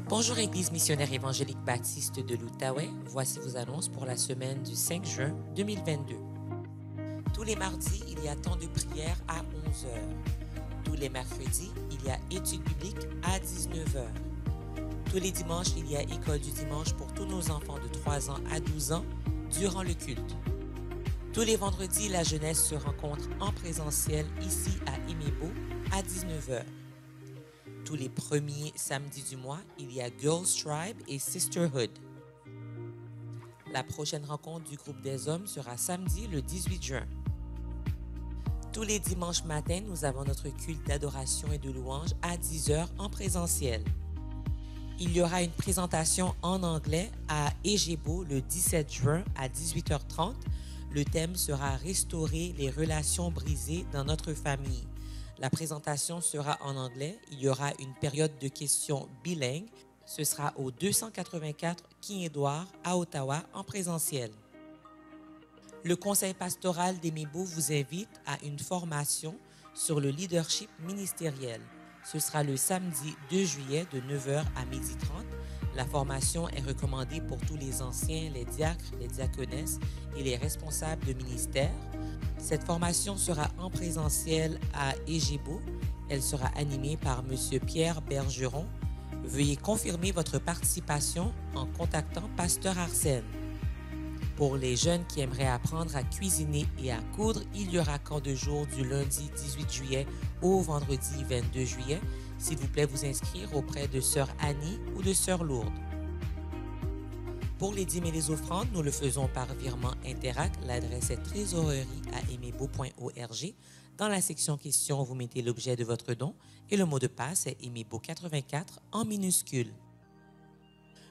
Bonjour Église missionnaire évangélique baptiste de l'Outaouais, voici vos annonces pour la semaine du 5 juin 2022. Tous les mardis, il y a temps de prière à 11h. Tous les mercredis, il y a études bibliques à 19h. Tous les dimanches, il y a école du dimanche pour tous nos enfants de 3 ans à 12 ans durant le culte. Tous les vendredis, la jeunesse se rencontre en présentiel ici à Imebo à 19h. Tous les premiers samedis du mois, il y a Girls Tribe et Sisterhood. La prochaine rencontre du groupe des hommes sera samedi le 18 juin. Tous les dimanches matins, nous avons notre culte d'adoration et de louange à 10h en présentiel. Il y aura une présentation en anglais à Ejebo le 17 juin à 18h30. Le thème sera « Restaurer les relations brisées dans notre famille ». La présentation sera en anglais. Il y aura une période de questions bilingue. Ce sera au 284 King Edward à Ottawa en présentiel. Le conseil pastoral d'Imebo vous invite à une formation sur le leadership ministériel. Ce sera le samedi 2 juillet de 9h à 12h30. La formation est recommandée pour tous les anciens, les diacres, les diaconesses et les responsables de ministère. Cette formation sera en présentiel à Ejebo. Elle sera animée par M. Pierre Bergeron. Veuillez confirmer votre participation en contactant Pasteur Arsène. Pour les jeunes qui aimeraient apprendre à cuisiner et à coudre, il y aura camp de jour du lundi 18 juillet au vendredi 22 juillet. S'il vous plaît, vous inscrire auprès de Sœur Annie ou de Sœur Lourdes. Pour les dîmes et les offrandes, nous le faisons par virement Interac. L'adresse est trésorerie@imebo.org. Dans la section questions, vous mettez l'objet de votre don et le mot de passe est Imebo84 en minuscule.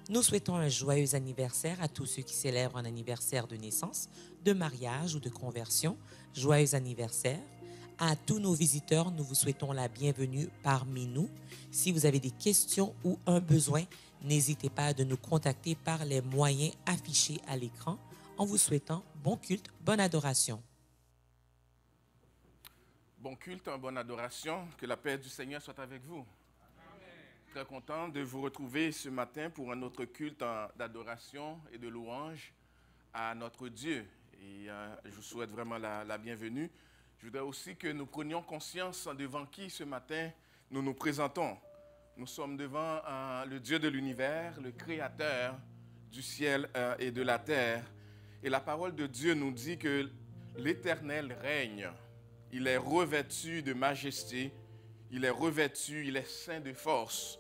Nous souhaitons un joyeux anniversaire à tous ceux qui célèbrent un anniversaire de naissance, de mariage ou de conversion. Joyeux anniversaire. À tous nos visiteurs, nous vous souhaitons la bienvenue parmi nous. Si vous avez des questions ou un besoin, n'hésitez pas à nous contacter par les moyens affichés à l'écran en vous souhaitant bon culte, bonne adoration. Bon culte, bonne adoration, que la paix du Seigneur soit avec vous. Très content de vous retrouver ce matin pour un autre culte d'adoration et de louange à notre Dieu. Et je vous souhaite vraiment la bienvenue. Je voudrais aussi que nous prenions conscience devant qui ce matin nous nous présentons. Nous sommes devant le Dieu de l'univers, le Créateur du ciel et de la terre. Et la parole de Dieu nous dit que l'Éternel règne. Il est revêtu de majesté, il est revêtu, il est ceint de force.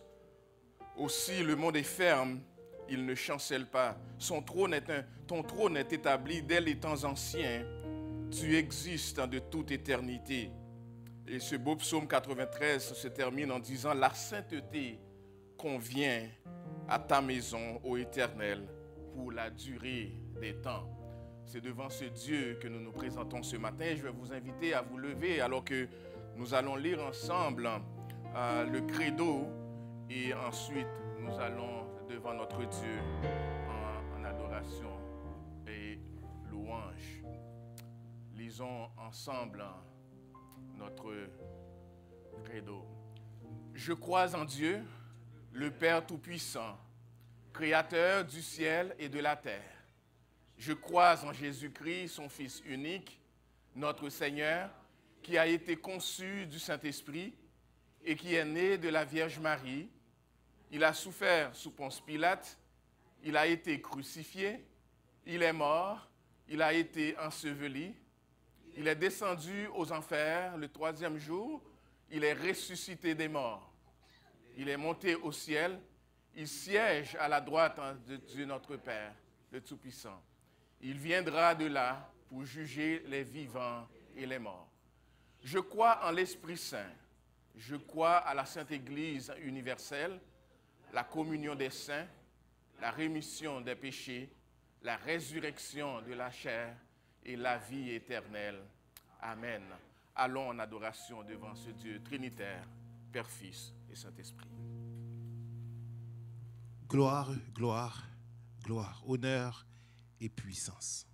Aussi, le monde est ferme, il ne chancelle pas. Ton trône est établi dès les temps anciens. Tu existes de toute éternité. Et ce beau psaume 93 se termine en disant « La sainteté convient à ta maison, ô Éternel, pour la durée des temps. » C'est devant ce Dieu que nous nous présentons ce matin. Je vais vous inviter à vous lever alors que nous allons lire ensemble le credo et ensuite nous allons devant notre Dieu en adoration et louange. Lisons ensemble notre credo. Je crois en Dieu, le Père Tout-Puissant, Créateur du ciel et de la terre. Je crois en Jésus-Christ, son Fils unique, notre Seigneur, qui a été conçu du Saint-Esprit et qui est né de la Vierge Marie. Il a souffert sous Ponce Pilate, il a été crucifié, il est mort, il a été enseveli, il est descendu aux enfers le 3e jour, il est ressuscité des morts. Il est monté au ciel, il siège à la droite de Dieu notre Père, le Tout-Puissant. Il viendra de là pour juger les vivants et les morts. Je crois en l'Esprit Saint, je crois à la Sainte Église universelle, la communion des saints, la rémission des péchés, la résurrection de la chair et la vie éternelle. Amen. Allons en adoration devant ce Dieu trinitaire, Père, Fils et Saint-Esprit. Gloire, gloire, gloire, honneur et puissance.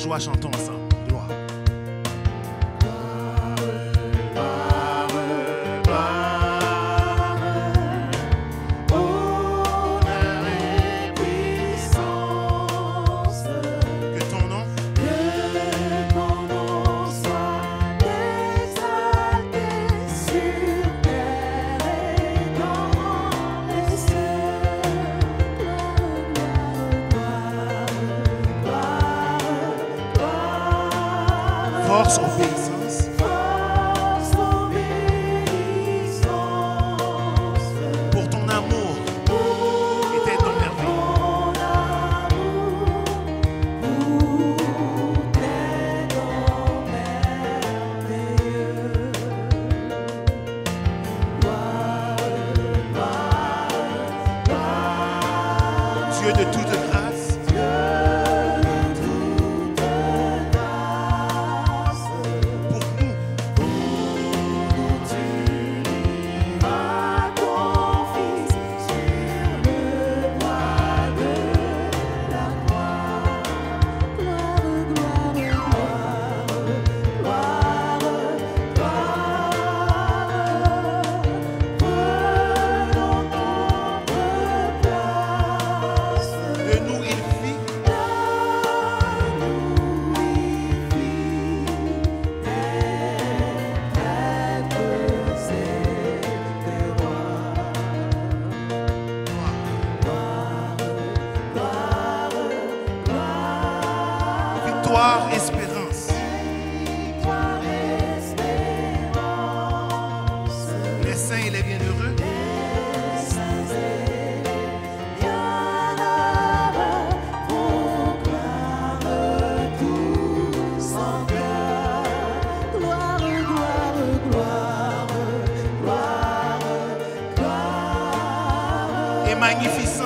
joie, chantons ensemble. Gloire. Force, obéissance. Pour ton amour était ton merveille. Dieu de toute grâce. Espérance. Les saints et les bienheureux. Et magnificence.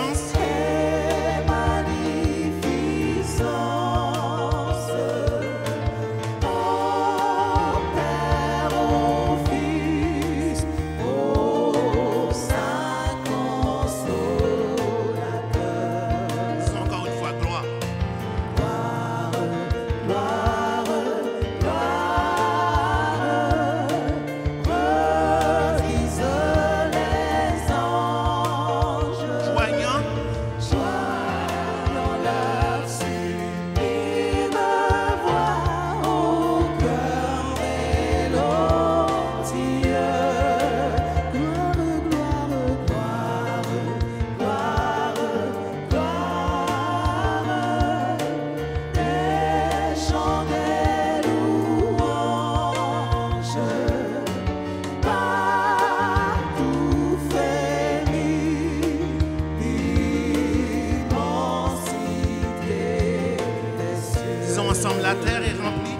Ensemble, la terre est remplie.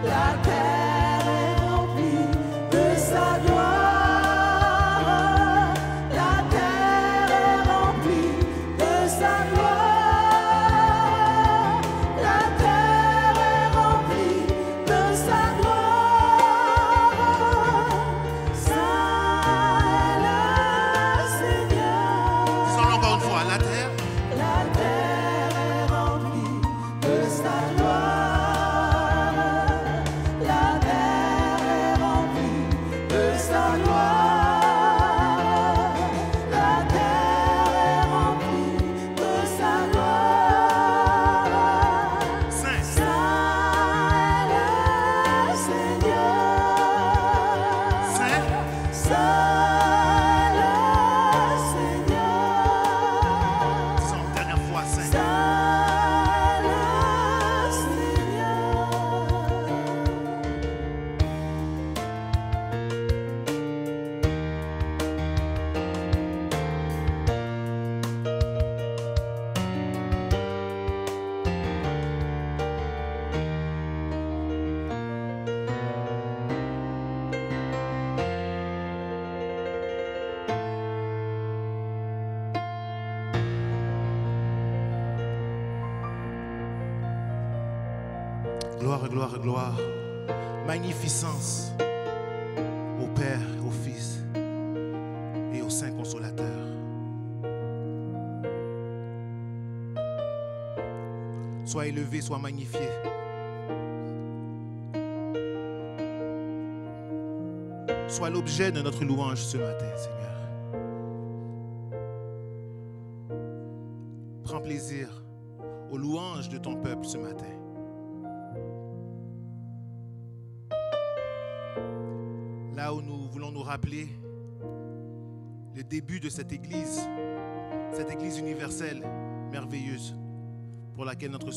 La terre est remplie de sa gloire. La terre est remplie de sa gloire. La terre est remplie de sa gloire. Saint est le Seigneur. Disons encore une fois, la terre. La terre est remplie de sa gloire. Gloire, gloire, gloire. Magnificence au Père, au Fils et au Saint Consolateur. Soyez élevé, sois magnifié. Sois l'objet de notre louange ce matin, Seigneur. Prends plaisir aux louanges de ton peuple ce matin. Là où nous voulons nous rappeler le début de cette église universelle, merveilleuse, pour laquelle notre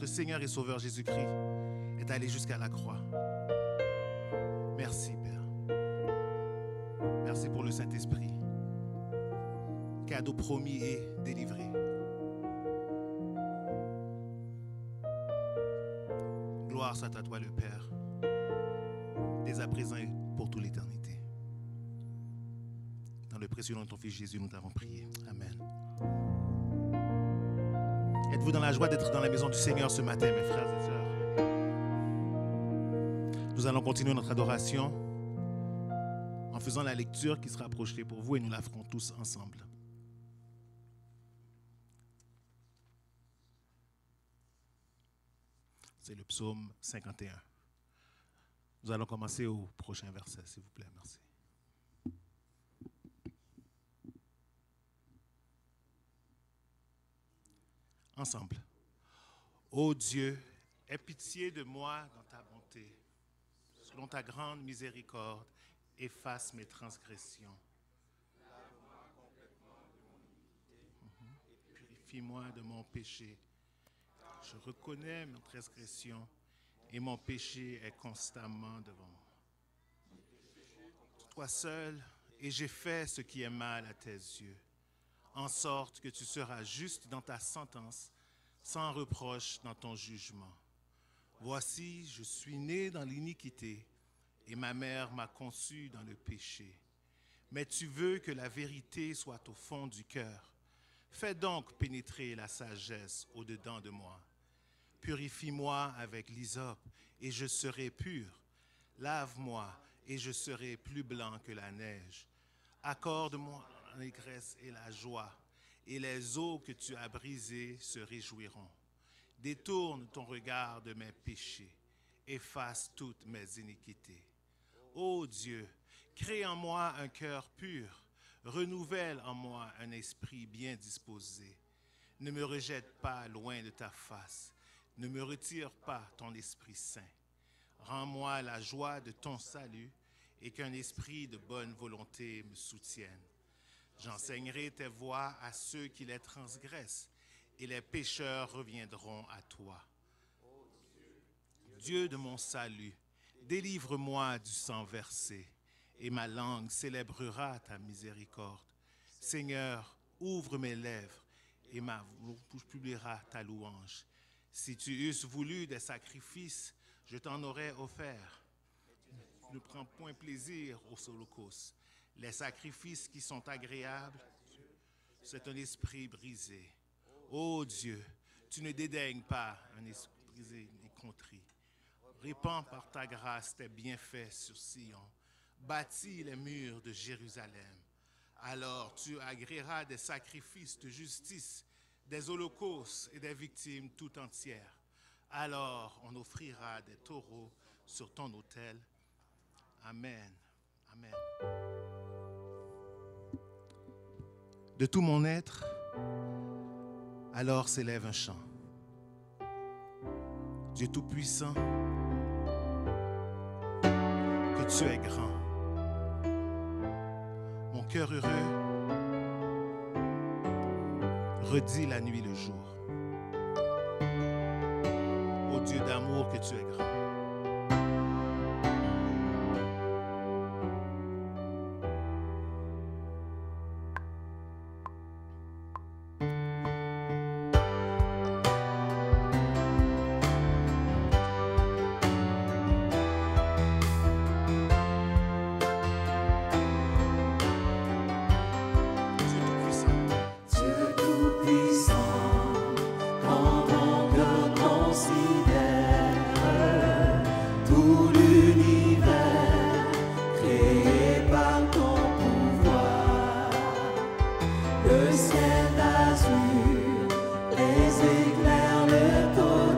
Seigneur et Sauveur Jésus-Christ est allé jusqu'à la croix. Merci, Père. Merci pour le Saint-Esprit, cadeau promis et délivré. Gloire soit à toi, le Père, dès à présent et pour toute l'éternité. Dans le précieux nom de ton Fils Jésus, nous t'avons prié. Amen. Êtes-vous dans la joie d'être dans la maison du Seigneur ce matin, mes frères et sœurs? Nous allons continuer notre adoration en faisant la lecture qui sera projetée pour vous et nous la ferons tous ensemble. C'est le psaume 51. Nous allons commencer au prochain verset, s'il vous plaît. Merci. Ensemble. Ô Dieu, aie pitié de moi dans ta bonté. Selon ta grande miséricorde, efface mes transgressions. Lave-moi complètement de mon iniquité. Purifie-moi de mon péché. Je reconnais mes transgressions et mon péché est constamment devant moi. Toi seul, et j'ai fait ce qui est mal à tes yeux, en sorte que tu seras juste dans ta sentence, sans reproche dans ton jugement. Voici, je suis né dans l'iniquité, et ma mère m'a conçu dans le péché. Mais tu veux que la vérité soit au fond du cœur. Fais donc pénétrer la sagesse au-dedans de moi. Purifie-moi avec l'hysope, et je serai pur. Lave-moi, et je serai plus blanc que la neige. Accorde-moi l'allégresse et la joie, et les eaux que tu as brisées se réjouiront. Détourne ton regard de mes péchés, efface toutes mes iniquités. Ô Dieu, crée en moi un cœur pur, renouvelle en moi un esprit bien disposé. Ne me rejette pas loin de ta face, ne me retire pas ton Esprit Saint. Rends-moi la joie de ton salut et qu'un esprit de bonne volonté me soutienne. J'enseignerai tes voies à ceux qui les transgressent et les pécheurs reviendront à toi. Dieu de mon salut, délivre-moi du sang versé et ma langue célébrera ta miséricorde. Seigneur, ouvre mes lèvres et ma bouche publiera ta louange. Si tu eusses voulu des sacrifices, je t'en aurais offert. Je ne prends point plaisir aux holocaustes. Les sacrifices qui sont agréables, c'est un esprit brisé. Ô Dieu, tu ne dédaignes pas un esprit brisé ni contrit. Répands par ta grâce tes bienfaits sur Sion. Bâtis les murs de Jérusalem. Alors tu agréeras des sacrifices de justice, des holocaustes et des victimes tout entières. Alors on offrira des taureaux sur ton autel. Amen. Amen. De tout mon être, alors s'élève un chant. Dieu Tout-Puissant, que tu es grand. Mon cœur heureux redit la nuit le jour. Ô Dieu d'amour, que tu es grand. Le ciel azur, les éclairs, le tonnerre.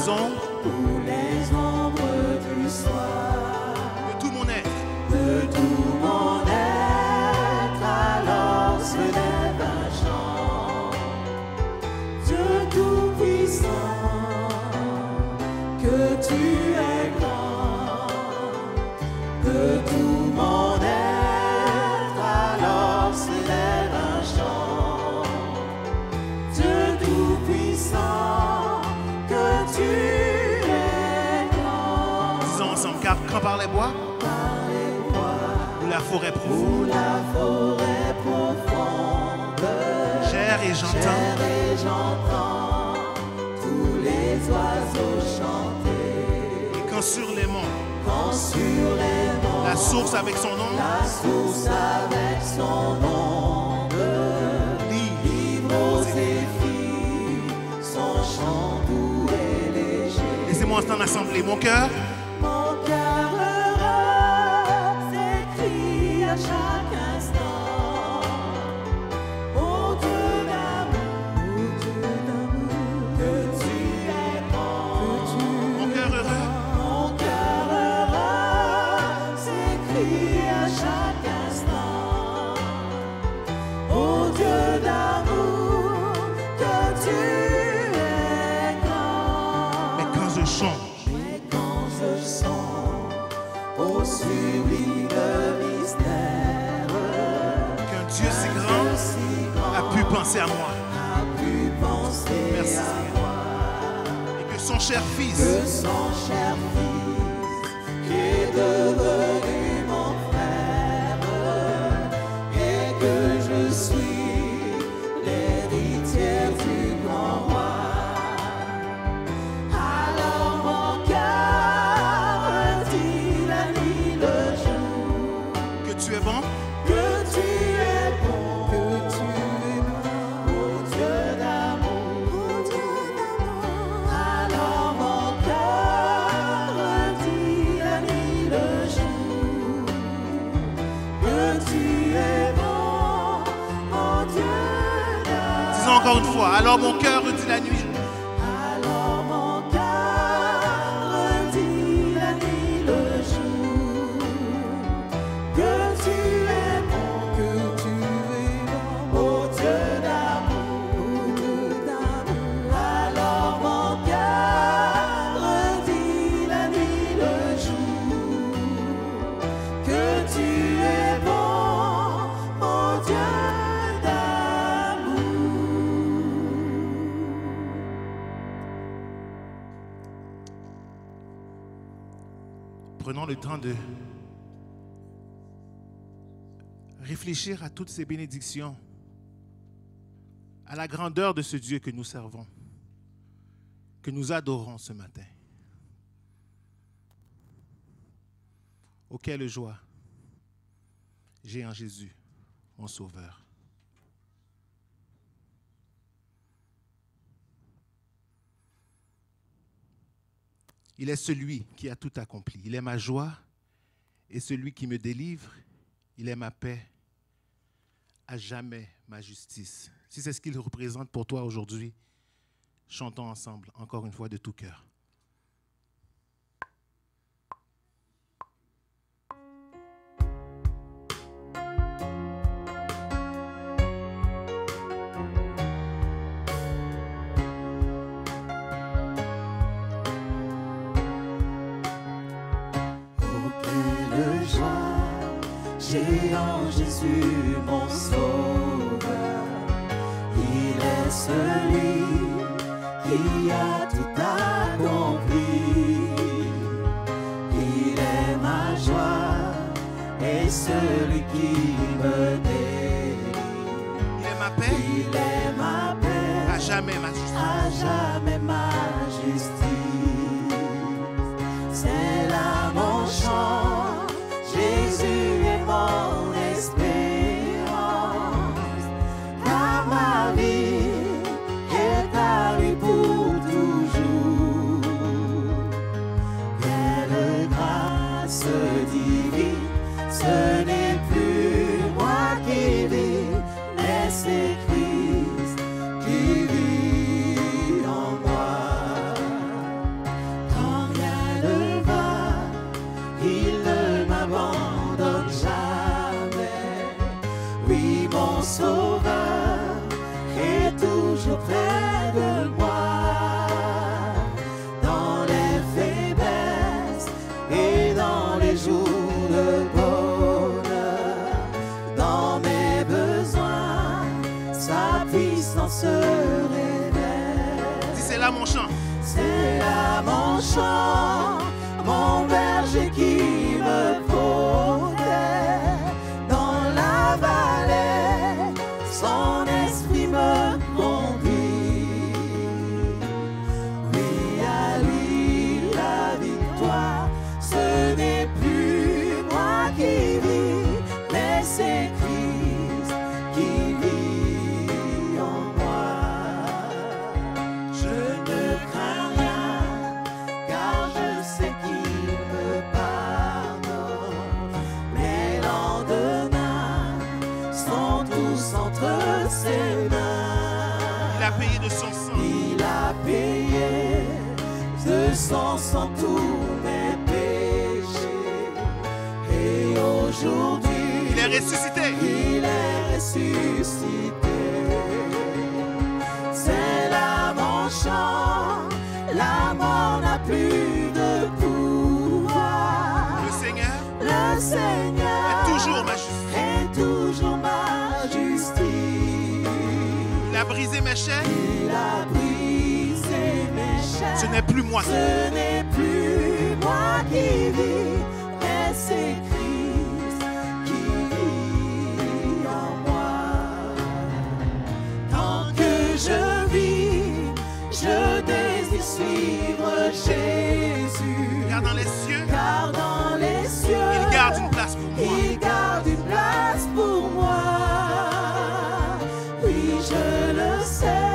les ombres du soir. De tout mon être. De tout mon être, alors se lève un chant. Dieu tout-puissant, que tu es grand. De tout mon être, alors se lève un chant. Dieu tout-puissant, que tu es grand. Disons ensemble, car quand par les bois, ou la forêt profonde, j'erre et j'entends tous les oiseaux chanter. Et quand sur les monts, la source avec son nom, livre aux Zéphyrs son chant doux et léger. Laissez-moi en assembler mon cœur. Chaque instant, ô Dieu d'amour, que tu es grand. Mon cœur heureux s'écrie à chaque instant, ô Dieu d'amour, que tu es grand. Mais quand je chante, ô sublime mystère, qu'un Dieu si grand a pu penser à moi. Merci Seigneur. Et que son cher Fils, qui est devenu mon frère, et que je suis l'héritière du grand roi. Alors mon cœur dit la nuit, le jour, que tu es bon, que tu es bon, que tu es bon, ô Dieu d'amour, alors mon cœur dit la nuit, le jour, que tu es bon, ô Dieu d'amour. disons encore une fois, alors mon cœur dit la nuit. Alors mon cœur dit la nuit, le jour, que tu es bon, ô Dieu d'amour, alors mon cœur dit la nuit, le jour, que tu es bon, ô Dieu d'amour. Prenons le temps de réfléchir à toutes ces bénédictions, à la grandeur de ce Dieu que nous servons, que nous adorons ce matin. Oh, quelle joie j'ai en Jésus, mon Sauveur. Il est celui qui a tout accompli. Il est ma joie et celui qui me délivre. Il est ma paix, à jamais ma justice. Si c'est ce qu'il représente pour toi aujourd'hui, chantons ensemble, encore une fois, de tout cœur. J'ai en Jésus mon Sauveur, il est celui qui a tout accompli. Il est ma joie et celui qui me délivre. Il est ma paix, il est ma paix, à jamais ma justice. À jamais ma justice. C'est là mon chant, Jésus est mon espérance, car ma vie est à lui pour toujours. Quelle grâce divine, ce n'est plus moi qui vis, mais c'est Christ qui vit en moi. mon chant, mon berger qui me protège. Dans la vallée, son esprit me conduit. Oui, à lui la victoire, ce n'est plus moi qui vis, mais c'est Christ qui vit en moi. Je ne crains rien, car je sais qu'il me pardonne. Mes lendemains sont tous entre ses mains. Il a payé de son sang. Il a payé de son sang tous mes péchés. Et aujourd'hui, Il est ressuscité. il est ressuscité. C'est là mon chant, la mort n'a plus de pouvoir. Le Seigneur Est toujours ma justice. est toujours ma justice. Il a brisé mes chaînes. Il a brisé mes chaînes. Ce n'est plus moi. Ce n'est plus moi qui vis, mais c'est Christ qui vit en moi. Tant que je vis, je désire suivre Jésus. Car dans les cieux, Car dans les cieux, il garde une place pour moi. il garde une place pour moi. Oui, je le sais,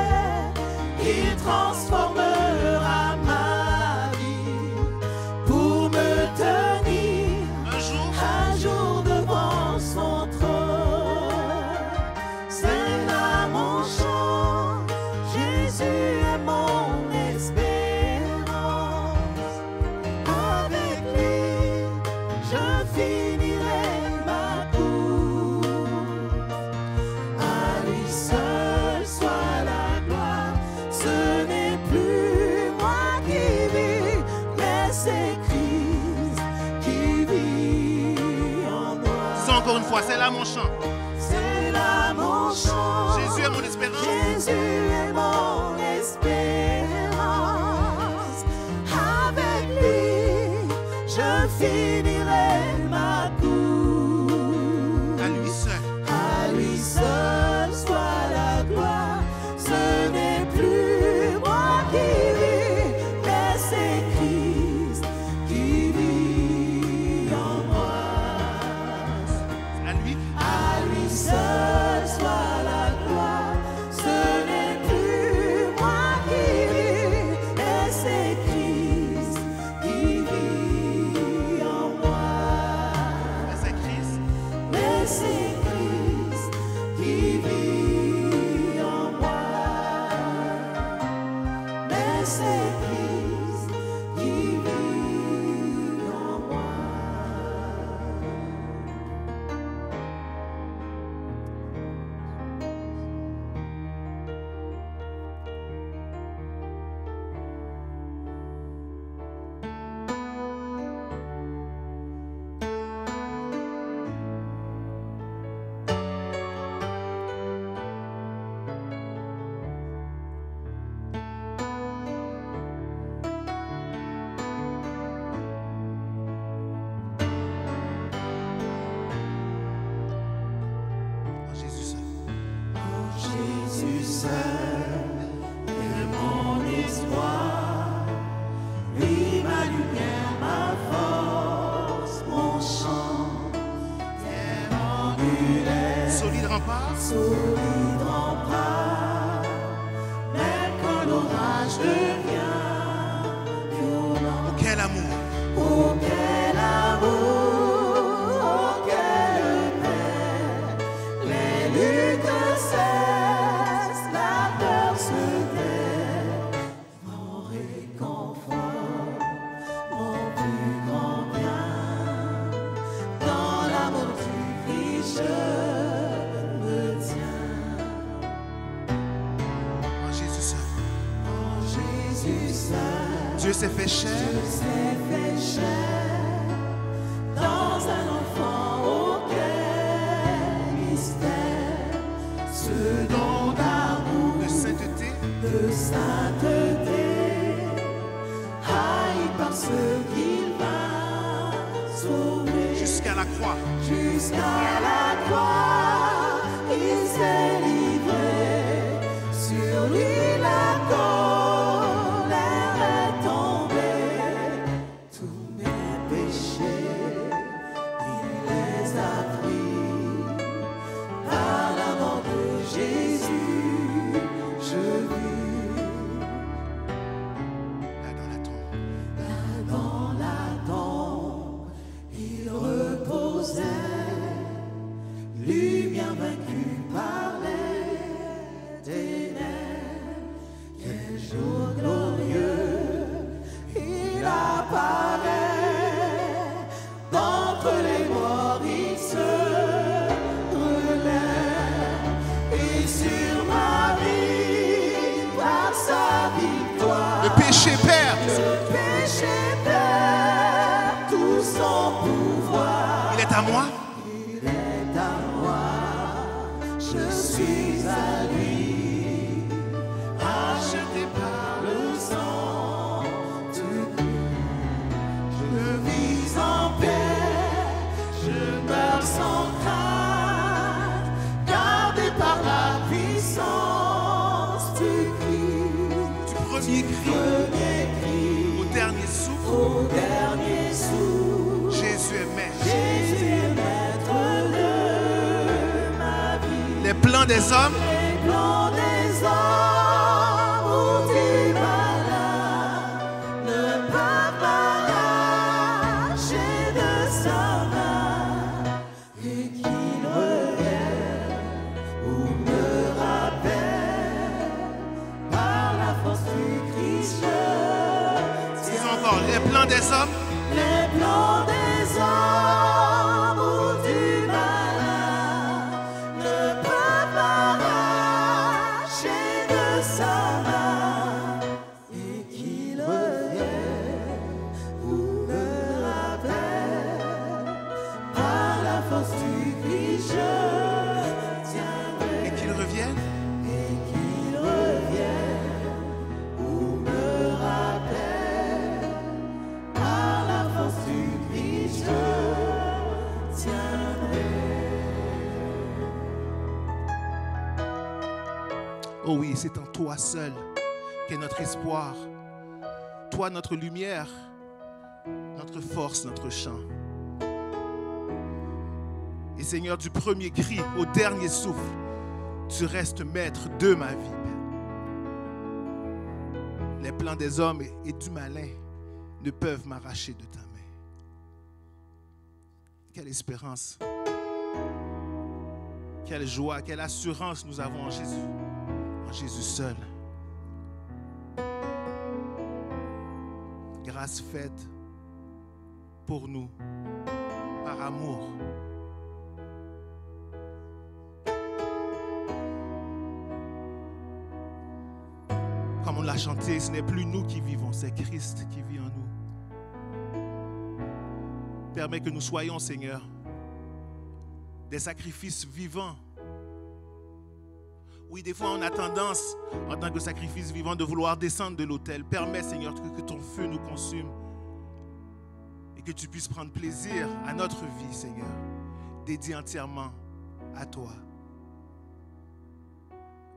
il transformera ma vie pour me tenir un jour devant son trône. C'est là mon chant, Jésus est mon espérance. Avec lui, je finirai ma course. À lui seul soit la gloire. Ce n'est plus moi qui vis, mais c'est Christ qui vit en moi. Dis encore une fois, c'est là mon chant. C'est là mon chant. Jésus est mon espérance. Jésus est mon espérance. Avec lui, je finirai ma course. À lui seul. À lui seul soit la gloire. Ce n'est plus moi qui vis, mais c'est Christ qui vit en moi. À lui seul soit la gloire. Ce n'est plus moi qui vis, mais c'est Christ qui vit en moi. Mais c'est Christ. Mais c'est Christ qui vit en moi. Mais c'est Christ qui vit en moi. En Jésus seul. Jésus seul est mon espoir, lui ma lumière, ma force, mon chant, terre angulaire, Solide rempart. solide rempart, même quand l'orage devient violent. Oh, quel amour. Oh quel amour, oh quelle paix, les luttes cessent, la peur se tait, mon réconfort, mon plus grand bien, dans l'amour du Christ je me tiens. En Jésus seul. En Jésus seul, Dieu s'est fait chair. Dieu s'est fait chair, dans un enfant auquel mystère, ce don d'amour, De sainteté. de sainteté, a la croix. Jusqu'à la croix, il s'est livré. Sur lui la colère est tombée. Tous mes péchés, il les a pris. Par la mort de Jésus, je vis. Là dans la tombe. Là dans la tombe, il reposait, lumière vaincue par les ténèbres. Quel jour glorieux, il apparaît. D'entre les morts, il se relève. Et sur ma vie, par sa victoire, Le péché perd. le péché perd tout son pouvoir. Il est à moi. Il est à moi, je suis à lui, acheté par le sang de Christ. Je vis en paix, je meurs sans crainte, gardé par la puissance du Christ. Du premier cri Premier cri au dernier souffle, au dernier souffle. Jésus est maître. Jésus est maître de ma vie. Les plans des hommes Les plans des hommes ou du malin ne peuvent m'arracher de sa main. Et qu'il revienne ou me rappelle par la force du Christ. je disent tiens encore les plans des hommes les plans des hommes ou du malin ne peuvent m'arracher de sa main. Et qu'il revienne ou me rappelle par la force du Christ, je tiendrai. et qu'ils reviennent. Et qu'il revienne ou me rappelle par la force du Christ, je tiendrai. Oh oui, c'est en toi seul qu'est notre espoir. Toi, notre lumière, notre force, notre chant. Et Seigneur, du premier cri au dernier souffle, tu restes maître de ma vie, Père. Les plans des hommes et du malin ne peuvent m'arracher de ta main. Quelle espérance, quelle joie, quelle assurance nous avons en Jésus seul. Grâce faite pour nous, par amour. Comme on l'a chanté, ce n'est plus nous qui vivons, c'est Christ qui vit en nous. Permets que nous soyons, Seigneur, des sacrifices vivants. Oui, des fois, on a tendance, en tant que sacrifice vivant, de vouloir descendre de l'autel. Permets, Seigneur, que ton feu nous consume et que tu puisses prendre plaisir à notre vie, Seigneur, dédiée entièrement à toi.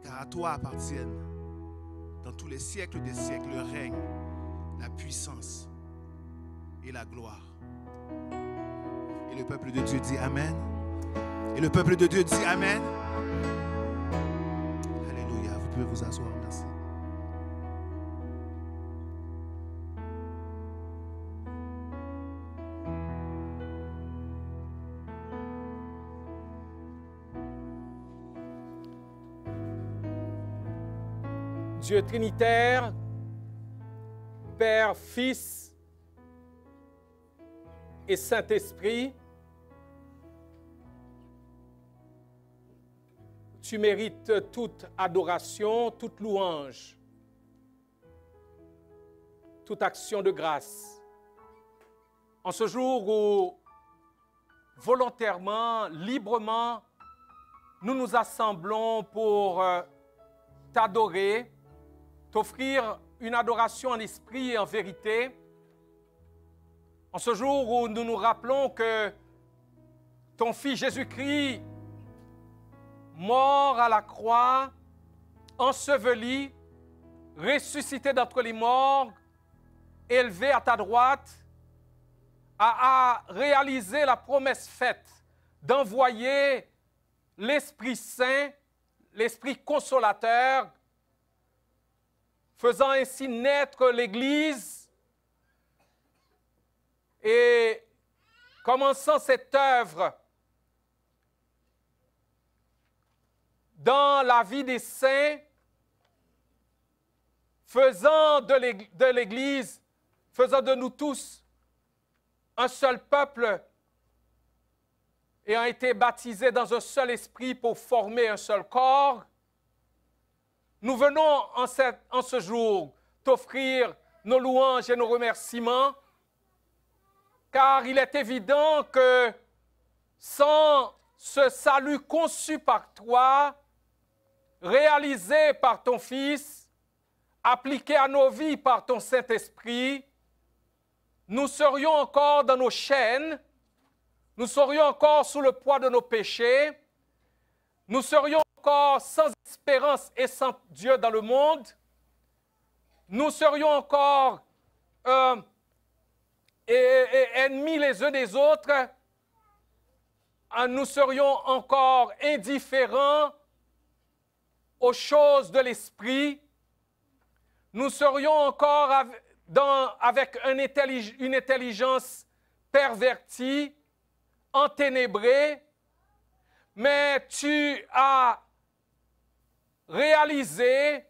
Car à toi appartiennent, dans tous les siècles des siècles, le règne, la puissance et la gloire. Et le peuple de Dieu dit Amen. Et le peuple de Dieu dit Amen. Alléluia. Vous pouvez vous asseoir. Merci. Dieu trinitaire, Père, Fils et Saint-Esprit, tu mérites toute adoration, toute louange, toute action de grâce. En ce jour où, volontairement, librement, nous nous assemblons pour t'adorer, t'offrir une adoration en esprit et en vérité. En ce jour où nous nous rappelons que ton Fils Jésus-Christ, mort à la croix, enseveli, ressuscité d'entre les morts, élevé à ta droite, a réalisé la promesse faite d'envoyer l'Esprit Saint, l'Esprit consolateur, faisant ainsi naître l'Église et commençant cette œuvre dans la vie des saints, faisant de l'Église, faisant de nous tous un seul peuple, ayant été baptisés dans un seul esprit pour former un seul corps, nous venons en ce jour t'offrir nos louanges et nos remerciements, car il est évident que sans ce salut conçu par toi, réalisé par ton Fils, appliqué à nos vies par ton Saint-Esprit, nous serions encore dans nos chaînes, nous serions encore sous le poids de nos péchés, nous serions encore sans espérance et sans Dieu dans le monde, nous serions encore ennemis les uns des autres, nous serions encore indifférents aux choses de l'esprit, nous serions encore avec une intelligence pervertie, enténébrée, mais tu as réalisé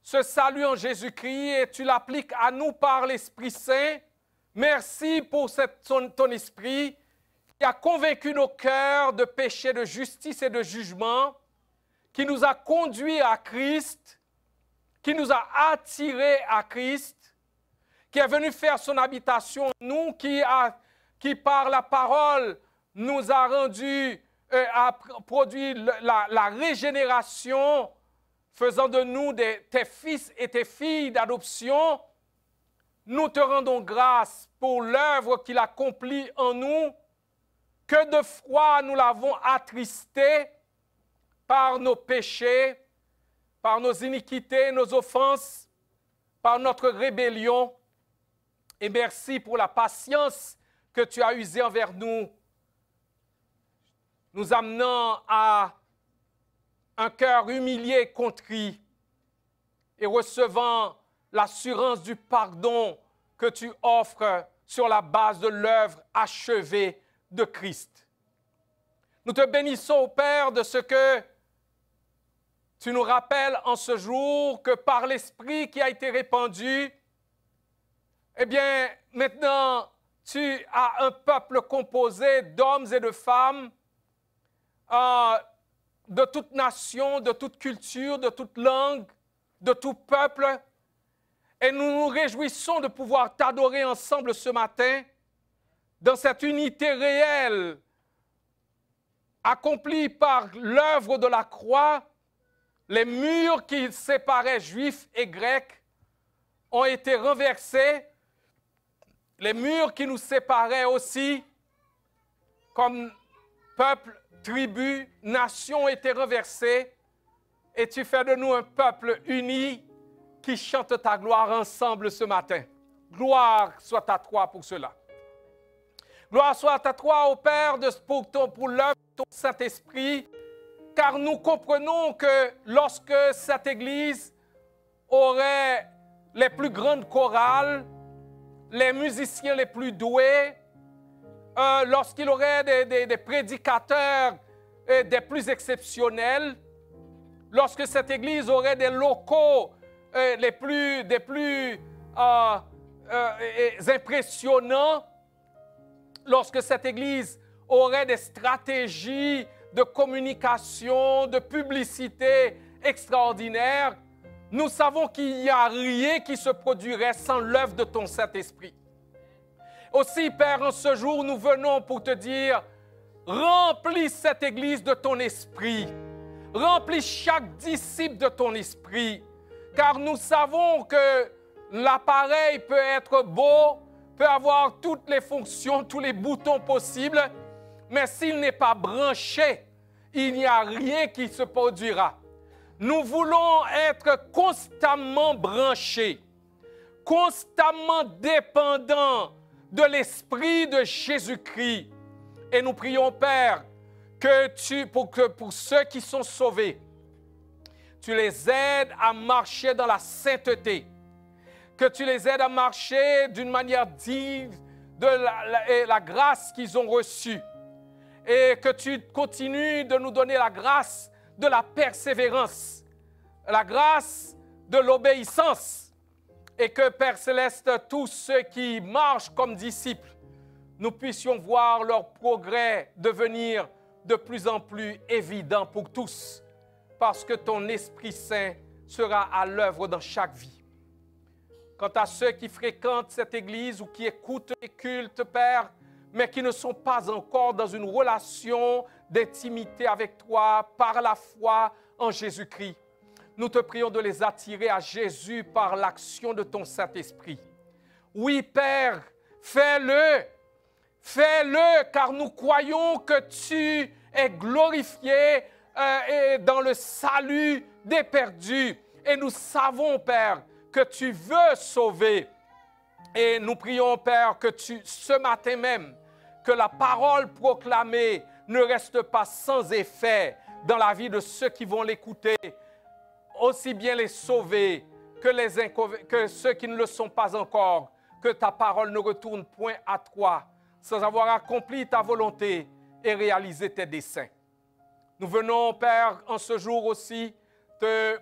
ce salut en Jésus-Christ et tu l'appliques à nous par l'Esprit Saint. Merci pour ton Esprit qui a convaincu nos cœurs de péché, de justice et de jugement, qui nous a conduits à Christ, qui nous a attirés à Christ, qui est venu faire son habitation en nous, qui par la parole nous a rendu, a produit la régénération, faisant de nous tes fils et tes filles d'adoption. Nous te rendons grâce pour l'œuvre qu'il accomplit en nous, que de fois nous l'avons attristé par nos péchés, par nos iniquités, nos offenses, par notre rébellion. Et merci pour la patience que tu as usée envers nous, nous amenant à un cœur humilié et contrit et recevant l'assurance du pardon que tu offres sur la base de l'œuvre achevée de Christ. Nous te bénissons, Père, de ce que tu nous rappelles en ce jour que par l'Esprit qui a été répandu, eh bien, maintenant, tu as un peuple composé d'hommes et de femmes, de toute nation, de toute culture, de toute langue, de tout peuple. Et nous nous réjouissons de pouvoir t'adorer ensemble ce matin dans cette unité réelle accomplie par l'œuvre de la croix. Les murs qui séparaient Juifs et Grecs ont été renversés. Les murs qui nous séparaient aussi, comme peuple, tribu, nation, ont été renversés. Et tu fais de nous un peuple uni qui chante ta gloire ensemble ce matin. Gloire soit à toi pour cela. Gloire soit à toi, ô Père, pour l'œuvre de ton Saint-Esprit, car nous comprenons que lorsque cette Église aurait les plus grandes chorales, les musiciens les plus doués, lorsqu'il aurait des prédicateurs des plus exceptionnels, lorsque cette Église aurait des locaux des plus impressionnants, lorsque cette Église aurait des stratégies de communication, de publicité extraordinaires, nous savons qu'il n'y a rien qui se produirait sans l'œuvre de ton Saint-Esprit. Aussi, Père, en ce jour, nous venons pour te dire, remplis cette Église de ton esprit. Remplis chaque disciple de ton esprit. Car nous savons que l'appareil peut être beau, peut avoir toutes les fonctions, tous les boutons possibles, Mais s'il n'est pas branché, il n'y a rien qui se produira. Nous voulons être constamment branchés, constamment dépendants de l'Esprit de Jésus-Christ. Et nous prions, Père, pour ceux qui sont sauvés, tu les aides à marcher dans la sainteté, que tu les aides à marcher d'une manière digne de la grâce qu'ils ont reçue, et que tu continues de nous donner la grâce de la persévérance, la grâce de l'obéissance, et que, Père Céleste, tous ceux qui marchent comme disciples, nous puissions voir leur progrès devenir de plus en plus évident pour tous, parce que ton Esprit Saint sera à l'œuvre dans chaque vie. Quant à ceux qui fréquentent cette Église ou qui écoutent les cultes, Père, mais qui ne sont pas encore dans une relation d'intimité avec toi par la foi en Jésus-Christ, nous te prions de les attirer à Jésus par l'action de ton Saint-Esprit. Oui, Père, fais-le. Fais-le, car nous croyons que tu es glorifié dans le salut des perdus. Et nous savons, Père, que tu veux sauver. Et nous prions, Père, que ce matin même, que la parole proclamée ne reste pas sans effet dans la vie de ceux qui vont l'écouter, aussi bien les sauvés que ceux qui ne le sont pas encore, que ta parole ne retourne point à toi, sans avoir accompli ta volonté et réalisé tes desseins. Nous venons, Père, en ce jour aussi, te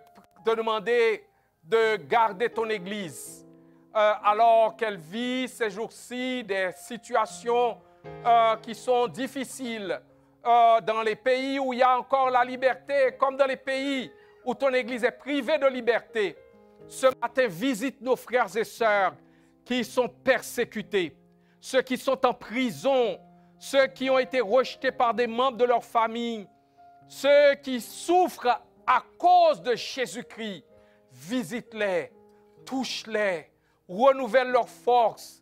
demander de garder ton Église, alors qu'elle vit ces jours-ci des situations qui sont difficiles dans les pays où il y a encore la liberté, comme dans les pays où ton Église est privée de liberté. Ce matin, visite nos frères et sœurs qui sont persécutés, ceux qui sont en prison, ceux qui ont été rejetés par des membres de leur famille, ceux qui souffrent à cause de Jésus-Christ. Visite-les, touche-les, renouvelle leur force,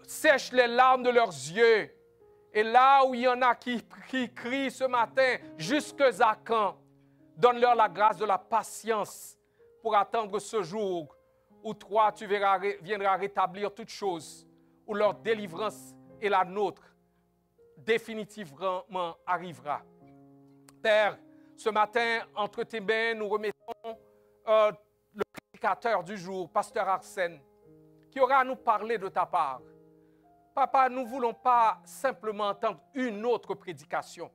sèche les larmes de leurs yeux. Et là où il y en a qui crient ce matin, jusque à quand? Donne-leur la grâce de la patience pour attendre ce jour où toi, tu viendras rétablir toutes choses, où leur délivrance et la nôtre définitivement arrivera. Père, ce matin, entre tes mains, nous remettons le prédicateur du jour, Pasteur Arsène, qui aura à nous parler de ta part. Papa, nous ne voulons pas simplement entendre une autre prédication.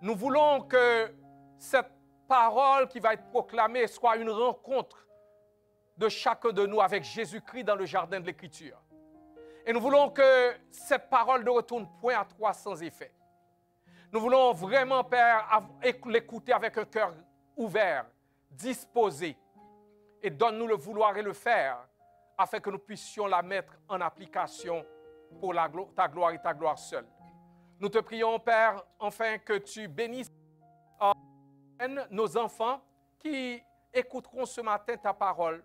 Nous voulons que cette parole qui va être proclamée soit une rencontre de chacun de nous avec Jésus-Christ dans le jardin de l'Écriture. Et nous voulons que cette parole ne retourne point à toi sans effet. Nous voulons vraiment, Père, l'écouter avec un cœur ouvert, disposé. Et donne-nous le vouloir et le faire, afin que nous puissions la mettre en application pour ta gloire et ta gloire seule. Nous te prions, Père, enfin que tu bénisses nos enfants qui écouteront ce matin ta parole.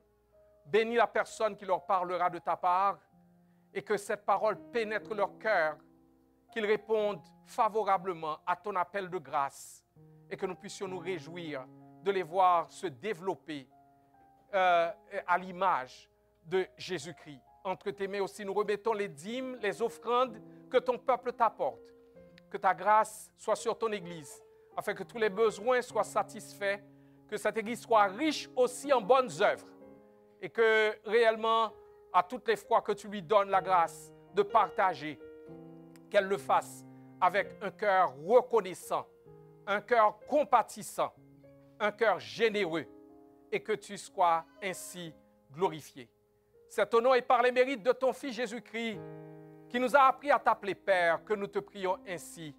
Bénis la personne qui leur parlera de ta part et que cette parole pénètre leur cœur, qu'ils répondent favorablement à ton appel de grâce et que nous puissions nous réjouir de les voir se développer à l'image de Jésus-Christ. Entre tes mains aussi, nous remettons les dîmes, les offrandes que ton peuple t'apporte. Que ta grâce soit sur ton Église, afin que tous les besoins soient satisfaits, que cette Église soit riche aussi en bonnes œuvres, et que réellement, à toutes les fois que tu lui donnes la grâce de partager, qu'elle le fasse avec un cœur reconnaissant, un cœur compatissant, un cœur généreux, et que tu sois ainsi glorifié. C'est au nom et par les mérites de ton Fils Jésus-Christ, qui nous a appris à t'appeler Père, que nous te prions ainsi.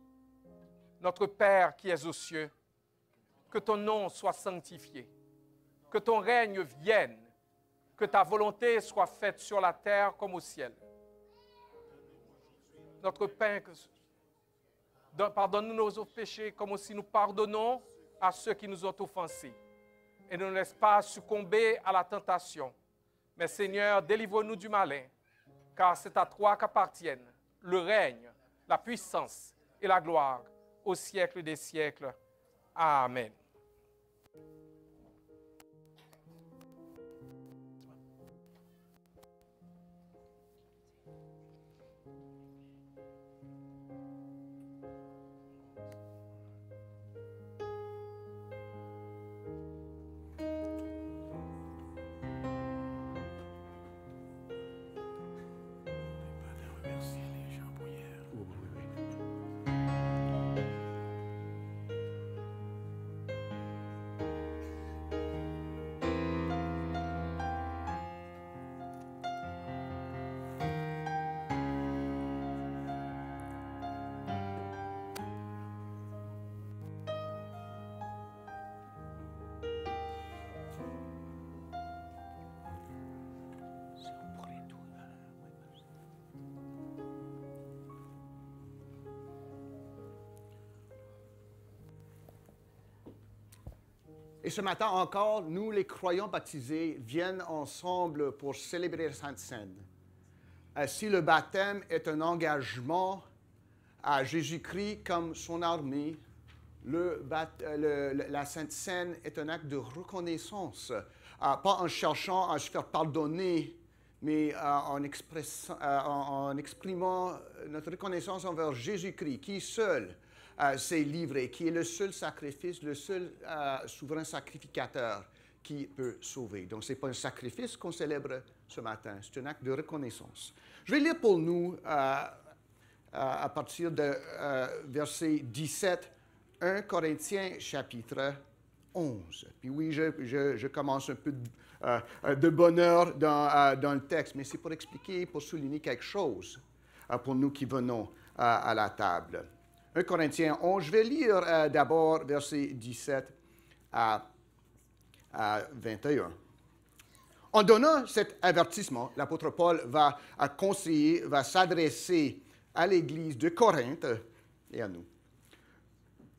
Notre Père qui es aux cieux, que ton nom soit sanctifié, que ton règne vienne, que ta volonté soit faite sur la terre comme au ciel. Notre pain, pardonne-nous nos péchés comme aussi nous pardonnons à ceux qui nous ont offensés. Et ne nous laisse pas succomber à la tentation. Mais Seigneur, délivre-nous du malin, car c'est à toi qu'appartiennent le règne, la puissance et la gloire au siècle des siècles. Amen. Et ce matin encore, nous, les croyants baptisés, viennent ensemble pour célébrer la Sainte Seine. Si le baptême est un engagement à Jésus-Christ comme son armée, la Sainte Seine est un acte de reconnaissance, pas en cherchant à se faire pardonner, mais en exprimant notre reconnaissance envers Jésus-Christ, qui seul s'est livré, qui est le seul sacrifice, le seul souverain sacrificateur qui peut sauver. Donc, ce n'est pas un sacrifice qu'on célèbre ce matin, c'est un acte de reconnaissance. Je vais lire pour nous, à partir de verset 17, 1 Corinthiens chapitre 11. Puis oui, je commence un peu de bonheur dans le texte, mais c'est pour expliquer, pour souligner quelque chose pour nous qui venons à la table. 1 Corinthiens 11, je vais lire d'abord versets 17 à 21. En donnant cet avertissement, l'apôtre Paul va conseiller, va s'adresser à l'Église de Corinthe et à nous.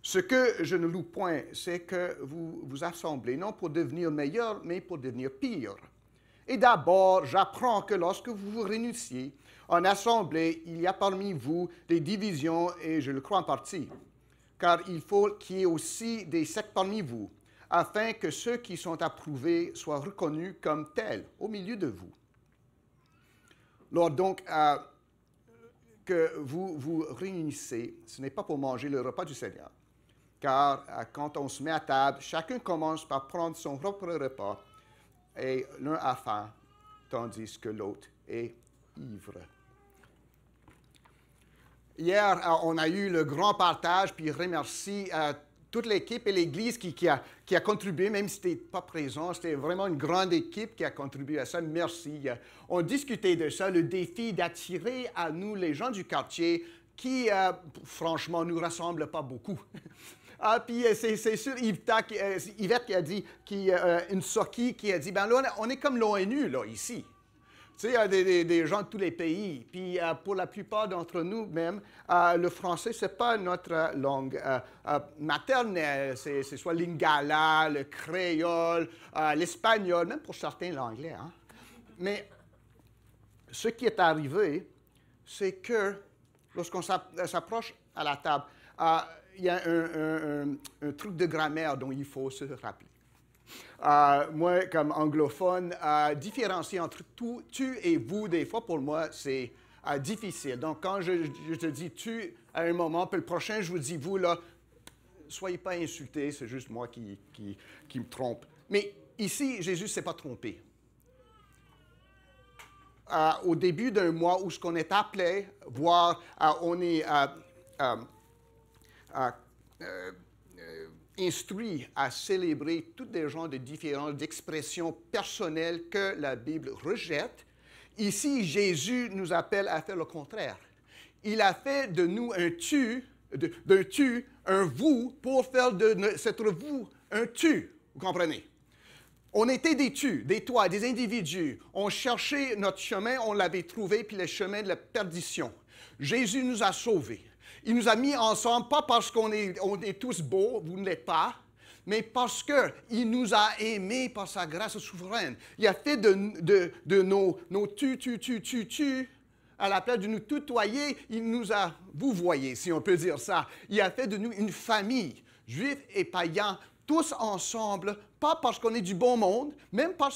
Ce que je ne loue point, c'est que vous vous assemblez, non pour devenir meilleur, mais pour devenir pire. Et d'abord, j'apprends que lorsque vous vous réunissez en assemblée, il y a parmi vous des divisions, et je le crois en partie. Car il faut qu'il y ait aussi des sectes parmi vous, afin que ceux qui sont approuvés soient reconnus comme tels au milieu de vous. Lors donc que vous vous réunissez, ce n'est pas pour manger le repas du Seigneur. Car quand on se met à table, chacun commence par prendre son propre repas, et l'un a faim, tandis que l'autre est ivre. Hier, on a eu le grand partage, puis je remercie toute l'équipe et l'Église qui a contribué, même si tu n'étais pas présent. C'était vraiment une grande équipe qui a contribué à ça. Merci. On discutait de ça, le défi d'attirer à nous les gens du quartier qui, franchement, ne nous ressemblent pas beaucoup. Puis c'est sûr, Yvette qui a dit, une Soki qui a dit, ben là, on est comme l'ONU, là, ici. Tu sais, il y a des gens de tous les pays. Puis pour la plupart d'entre nous, même, le français, ce n'est pas notre langue maternelle. C'est soit l'ingala, le créole, l'espagnol, même pour certains l'anglais. Hein? Mais ce qui est arrivé, c'est que lorsqu'on s'approche à la table, il y a un truc de grammaire dont il faut se rappeler. Moi, comme anglophone, différencier entre tu et vous, des fois, pour moi, c'est difficile. Donc, quand je te dis tu à un moment, puis le prochain, je vous dis vous, là, soyez pas insultés, c'est juste moi qui me trompe. Mais ici, Jésus ne s'est pas trompé. Au début d'un mois où ce qu'on est appelé, voire on est instruit à célébrer toutes des genres de différences d'expressions personnelles que la Bible rejette. Ici, Jésus nous appelle à faire le contraire. Il a fait de nous d'un tu, un vous, pour faire de cet vous un tu. Vous comprenez? On était des tu, des toi, des individus. On cherchait notre chemin, on l'avait trouvé, puis le chemin de la perdition. Jésus nous a sauvés. Il nous a mis ensemble, pas parce qu'on est tous beaux, vous ne l'êtes pas, mais parce qu'il nous a aimés par sa grâce souveraine. Il a fait de nos tu, À la place de nous tutoyer, il nous a, vous voyez, si on peut dire ça, il a fait de nous une famille, juifs et païens, tous ensemble, pas parce qu'on est du bon monde, même pas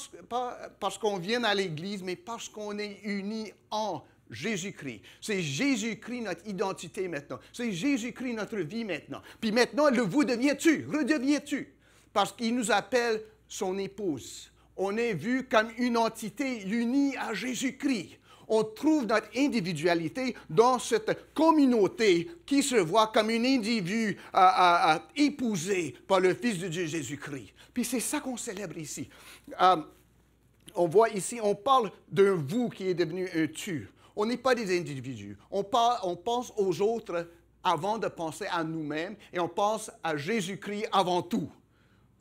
parce qu'on vient à l'Église, mais parce qu'on est unis en Jésus-Christ. C'est Jésus-Christ notre identité maintenant. C'est Jésus-Christ notre vie maintenant. Puis maintenant, le vous deviens-tu, redeviens-tu, parce qu'il nous appelle son épouse. On est vu comme une entité unie à Jésus-Christ. On trouve notre individualité dans cette communauté qui se voit comme un individu épousé par le Fils de Dieu Jésus-Christ. Puis c'est ça qu'on célèbre ici. On voit ici, on parle d'un vous qui est devenu un tu. On n'est pas des individus. On pense aux autres avant de penser à nous-mêmes et on pense à Jésus-Christ avant tout.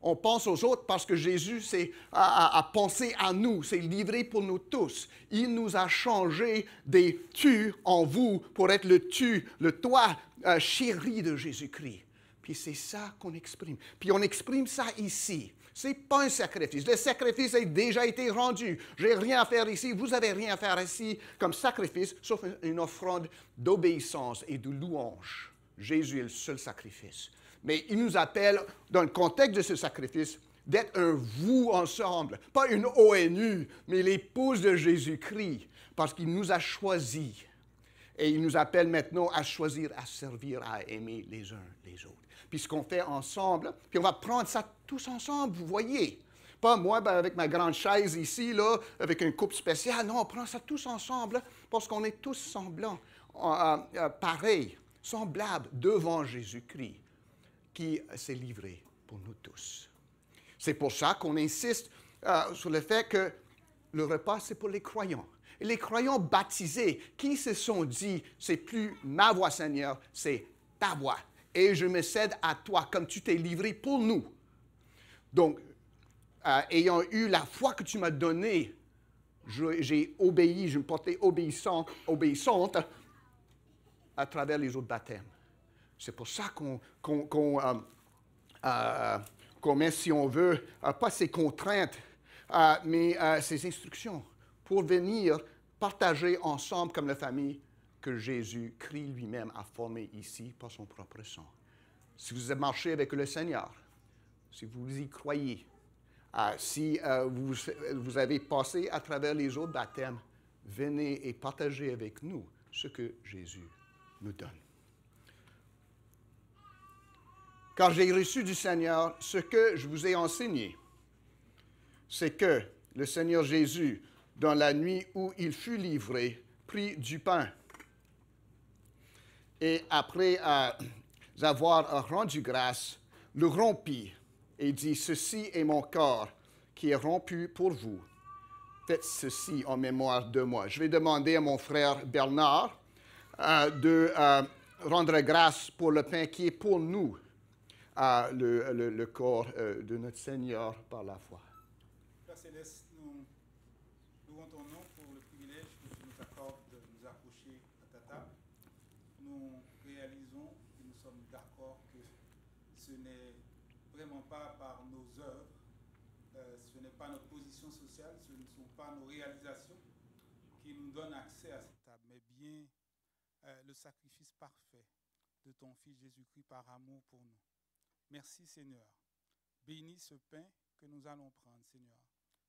On pense aux autres parce que Jésus a pensé à nous, s'est livré pour nous tous. Il nous a changé des tu en vous pour être le tu, le toi chéri de Jésus-Christ. Puis c'est ça qu'on exprime. Puis on exprime ça ici. Ce n'est pas un sacrifice. Le sacrifice a déjà été rendu. Je n'ai rien à faire ici. Vous n'avez rien à faire ici comme sacrifice, sauf une offrande d'obéissance et de louange. Jésus est le seul sacrifice. Mais il nous appelle, dans le contexte de ce sacrifice, d'être un vous ensemble. Pas une ONU, mais l'épouse de Jésus-Christ, parce qu'il nous a choisis. Et il nous appelle maintenant à choisir, à servir, à aimer les uns les autres. Puis ce qu'on fait ensemble, puis on va prendre ça tous ensemble, vous voyez. Pas moi avec ma grande chaise ici, là, avec un couple spécial. Non, on prend ça tous ensemble parce qu'on est tous semblants, pareils, semblables devant Jésus-Christ, qui s'est livré pour nous tous. C'est pour ça qu'on insiste sur le fait que le repas, c'est pour les croyants. Et les croyants baptisés qui se sont dit, c'est plus ma voix, Seigneur, c'est ta voix. Et je me cède à toi comme tu t'es livré pour nous. Donc, ayant eu la foi que tu m'as donnée, j'ai obéi, je me portais obéissante à travers les autres baptêmes. C'est pour ça qu'on met, si on veut, pas ces contraintes, mais ces instructions pour venir partager ensemble comme la famille que Jésus-Christ lui-même a formée ici par son propre sang. Si vous avez marché avec le Seigneur, si vous y croyez, si vous avez passé à travers les autres baptêmes, venez et partagez avec nous ce que Jésus nous donne. Car j'ai reçu du Seigneur ce que je vous ai enseigné, c'est que le Seigneur Jésus, dans la nuit où il fut livré, prit du pain et après avoir rendu grâce, le rompit et dit, « Ceci est mon corps qui est rompu pour vous. Faites ceci en mémoire de moi. » Je vais demander à mon frère Bernard de rendre grâce pour le pain qui est pour nous, le corps de notre Seigneur par la foi. Père Céleste, nous louons ton nom pour le privilège que tu nous accordes de nous approcher à ta table. Nous réalisons et nous sommes d'accord que ce n'est vraiment pas par nos œuvres, ce n'est pas notre position sociale, ce ne sont pas nos réalisations qui nous donnent accès à cette table, mais bien le sacrifice parfait de ton Fils Jésus-Christ par amour pour nous. Merci Seigneur. Bénis ce pain que nous allons prendre, Seigneur,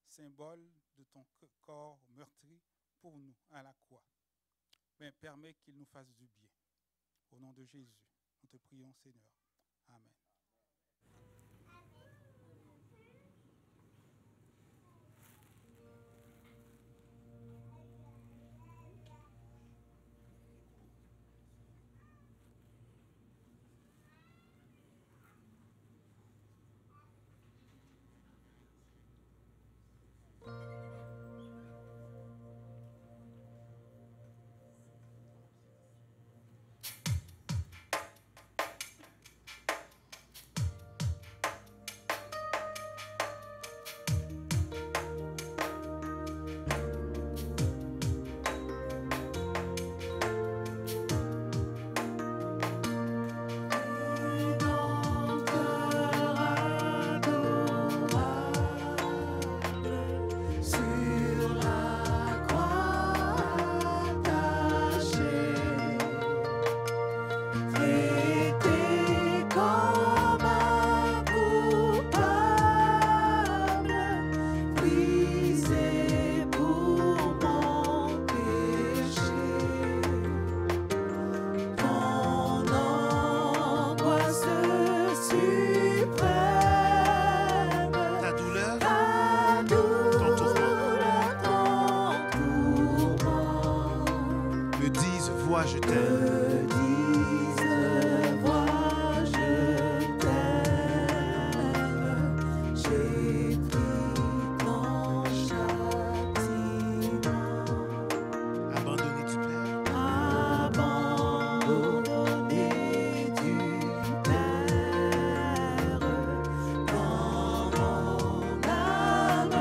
symbole de ton corps meurtri pour nous à la croix. Mais permets qu'il nous fasse du bien. Au nom de Jésus, nous te prions, Seigneur. Amen. voix, je t'aime. Dix voix, je t'aime. J'ai pris ton châtiment. Abandonné du Père. Abandonné du Père, dans mon âme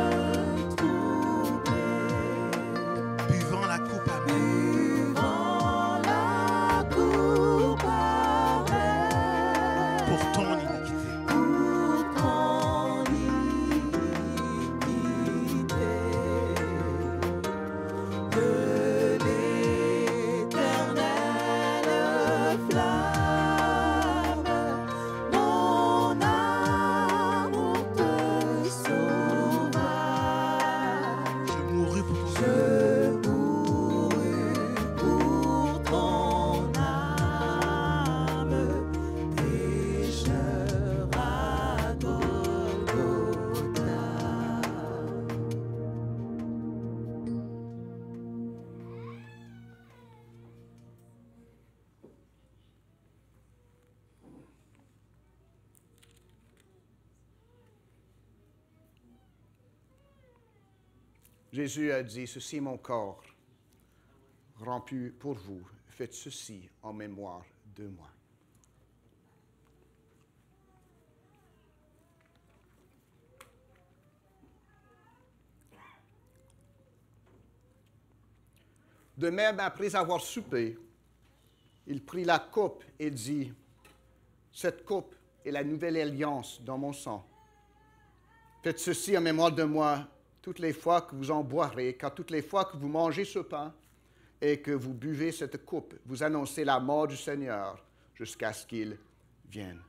troublée, Buvant la coupe amère. buvant la coupe amère, Pour ton iniquité. pour ton iniquité. De l'éternelle flamme, mon amour te sauva. Je mourus pour ton Je mourus pour ton âme, pécheur à Golgotha. Jésus a dit, ceci est mon corps, rompu pour vous. Faites ceci en mémoire de moi. De même, après avoir soupé, il prit la coupe et dit, cette coupe est la nouvelle alliance dans mon sang. Faites ceci en mémoire de moi toutes les fois que vous en boirez, car toutes les fois que vous mangez ce pain et que vous buvez cette coupe, vous annoncez la mort du Seigneur jusqu'à ce qu'il vienne.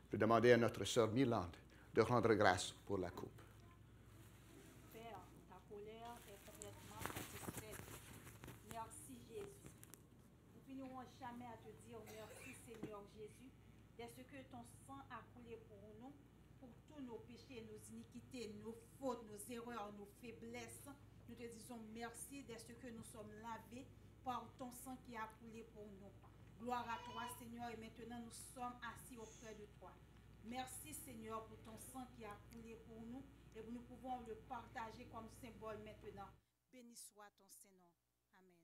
Je vais demander à notre sœur Myrlande de rendre grâce pour la coupe. Père, ta colère est complètement satisfaite. Merci Jésus. Nous finirons jamais à te dire merci Seigneur Jésus, de ce que ton sang a coulé pour nous, pour tous nos péchés, nos iniquités, nos fautes, nos erreurs, nos faiblesses. Nous te disons merci de ce que nous sommes lavés par ton sang qui a coulé pour nous. Gloire à toi Seigneur, et maintenant nous sommes assis auprès de toi. Merci Seigneur pour ton sang qui a coulé pour nous et nous pouvons le partager comme symbole maintenant. Béni soit ton Saint-Nom. Amen.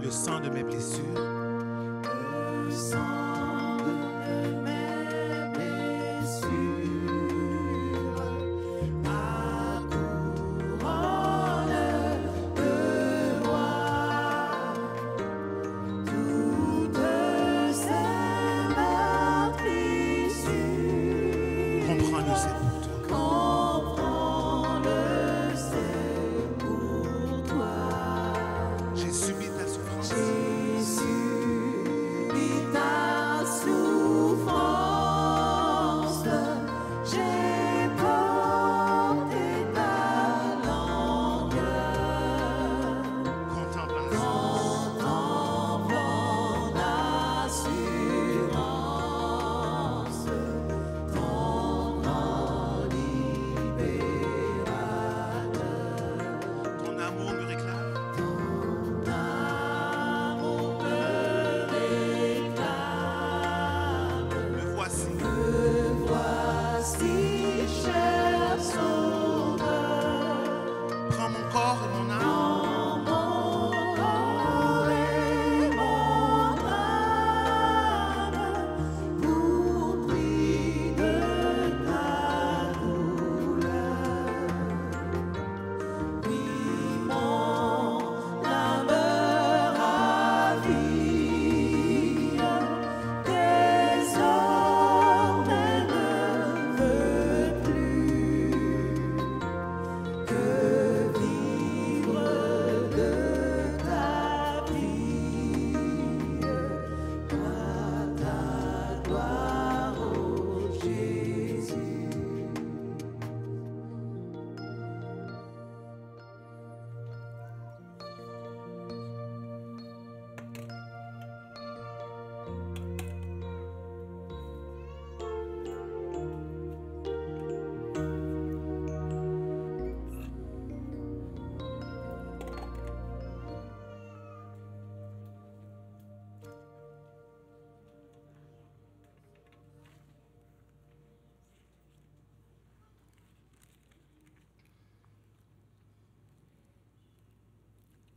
Le sang de mes blessures. Le sang de mes blessures, ma couronne de gloire, toutes ces meurtrissures, Comprends-le, c'est pour toi. comprends-le, c'est pour toi. J'ai subi ta souffrance. Jésus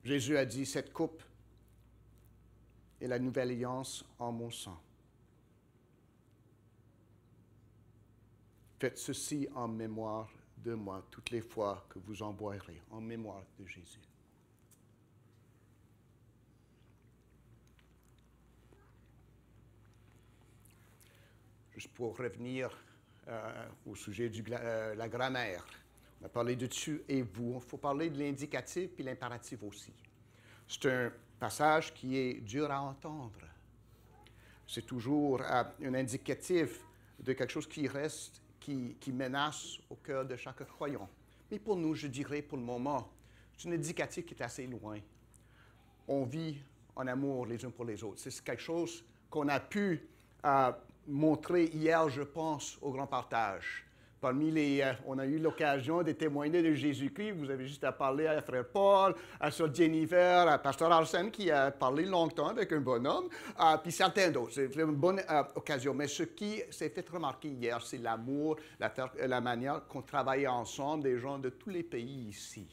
Jésus a dit, cette coupe est la nouvelle alliance en mon sang. Faites ceci en mémoire de moi toutes les fois que vous en boirez, en mémoire de Jésus. Juste pour revenir au sujet de la grammaire. On a parlé de tu et vous. Il faut parler de l'indicatif puis l'impératif aussi. C'est un passage qui est dur à entendre. C'est toujours un indicatif de quelque chose qui reste, qui menace au cœur de chaque croyant. Mais pour nous, je dirais pour le moment, c'est un indicatif qui est assez loin. On vit en amour les uns pour les autres. C'est quelque chose qu'on a pu montrer hier, je pense, au grand partage. Parmi on a eu l'occasion de témoigner de Jésus-Christ. Vous avez juste à parler à Frère Paul, à Sœur Jennifer, à Pasteur Arsène qui a parlé longtemps avec un bonhomme, puis certains d'autres. C'est une bonne occasion. Mais ce qui s'est fait remarquer hier, c'est l'amour, la manière qu'on travaillait ensemble, des gens de tous les pays ici.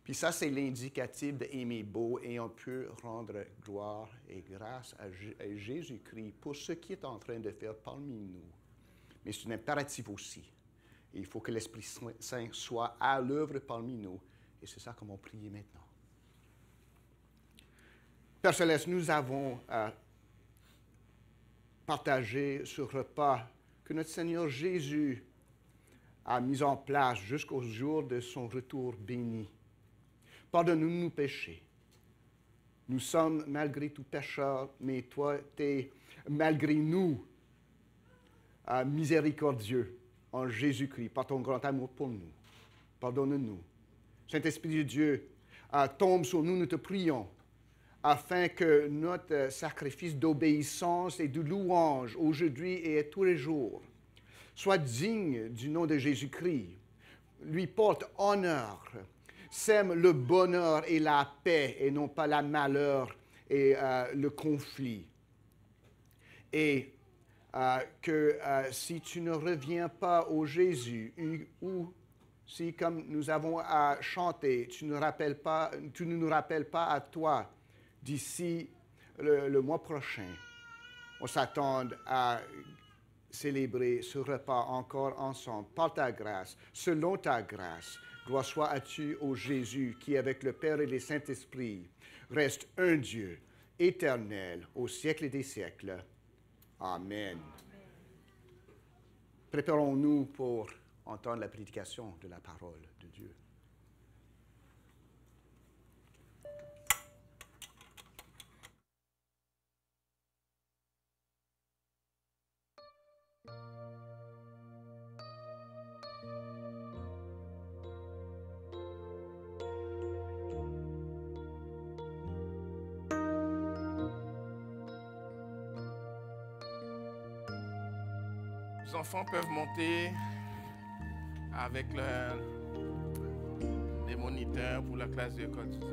Puis ça, c'est l'indicatif d'aimer beau et on peut rendre gloire et grâce à Jésus-Christ pour ce qu'il est en train de faire parmi nous. Mais c'est un impératif aussi. Et il faut que l'Esprit Saint soit à l'œuvre parmi nous. Et c'est ça qu'on va prier maintenant. Père Céleste, nous avons partagé ce repas que notre Seigneur Jésus a mis en place jusqu'au jour de son retour béni. Pardonne-nous nos péchés. Nous sommes malgré tout pécheurs, mais toi, tu es malgré nous miséricordieux en Jésus-Christ, par ton grand amour pour nous. Pardonne-nous. Saint-Esprit de Dieu, tombe sur nous, nous te prions, afin que notre sacrifice d'obéissance et de louange aujourd'hui et tous les jours soit digne du nom de Jésus-Christ, lui porte honneur, sème le bonheur et la paix et non pas la malheur et le conflit. Et que si tu ne reviens pas au Jésus, ou si, comme nous avons à chanter, tu ne nous rappelles pas à toi d'ici le mois prochain, on s'attend à célébrer ce repas encore ensemble, par ta grâce, selon ta grâce. Gloire soit à tu, ô Jésus, qui avec le Père et le Saint-Esprit reste un Dieu éternel au siècle des siècles. Amen. Préparons-nous pour entendre la prédication de la parole de Dieu. Les enfants peuvent monter avec les moniteurs pour la classe de l'école du dimanche.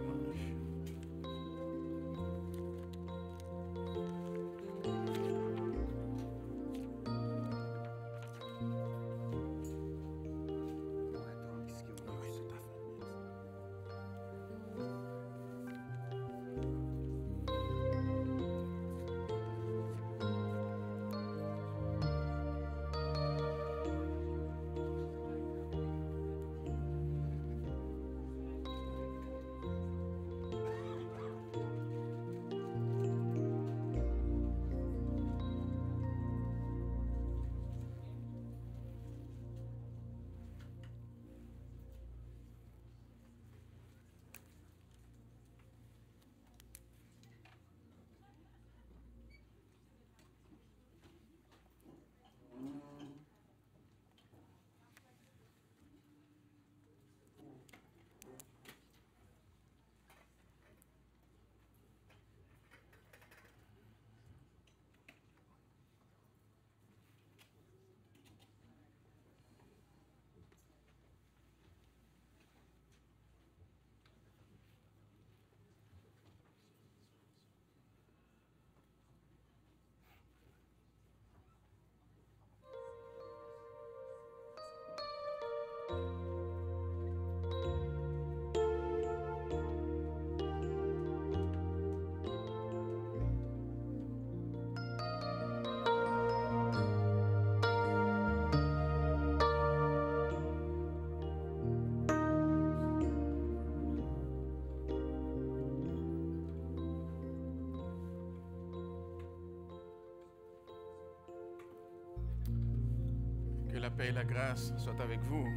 paix et la grâce soient avec vous.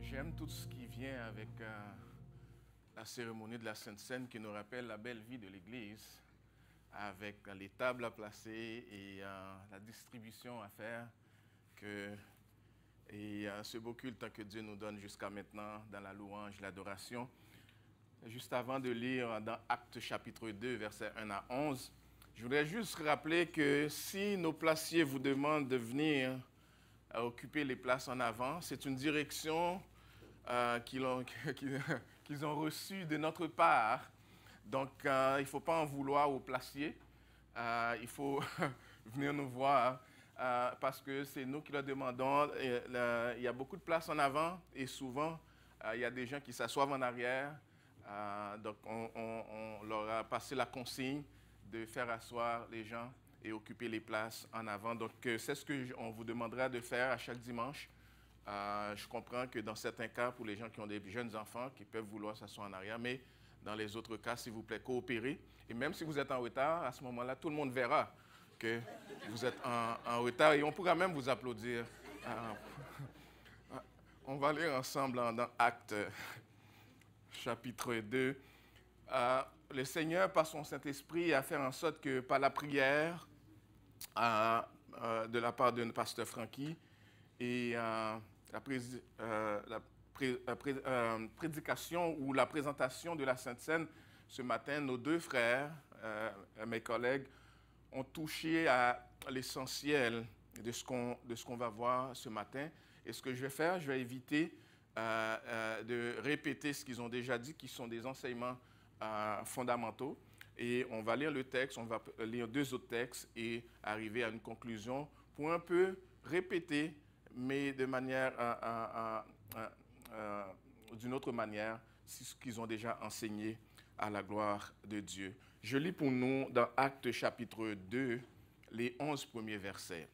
J'aime tout ce qui vient avec la cérémonie de la Sainte Seine qui nous rappelle la belle vie de l'Église, avec les tables à placer et la distribution à faire, et ce beau culte que Dieu nous donne jusqu'à maintenant dans la louange, l'adoration. Juste avant de lire dans Actes chapitre 2, versets 1 à 11, je voudrais juste rappeler que si nos placiers vous demandent de venir occuper les places en avant, c'est une direction qu'ils ont reçue de notre part. Donc, il ne faut pas en vouloir aux placiers. Il faut venir nous voir parce que c'est nous qui leur demandons. Il y a beaucoup de places en avant et souvent, il y a des gens qui s'assoient en arrière. Donc, on leur a passé la consigne de faire asseoir les gens et occuper les places en avant. Donc, c'est ce qu'on vous demandera de faire à chaque dimanche. Je comprends que dans certains cas, pour les gens qui ont des jeunes enfants, qui peuvent vouloir s'asseoir en arrière, mais dans les autres cas, s'il vous plaît, coopérez. Et même si vous êtes en retard, à ce moment-là, tout le monde verra que vous êtes en retard et on pourra même vous applaudir. On va lire ensemble dans Actes chapitre 2. Le Seigneur, par son Saint-Esprit, a fait en sorte que par la prière de la part de notre pasteur Francky et la prédication ou la présentation de la Sainte Seine ce matin, nos deux frères, mes collègues, ont touché à l'essentiel de ce qu'on va voir ce matin. Et ce que je vais faire, je vais éviter de répéter ce qu'ils ont déjà dit, qui sont des enseignements fondamentaux. Et on va lire le texte, on va lire deux autres textes et arriver à une conclusion pour un peu répéter, mais de manière, d'une autre manière, ce qu'ils ont déjà enseigné à la gloire de Dieu. Je lis pour nous dans Actes chapitre 2, les 11 premiers versets.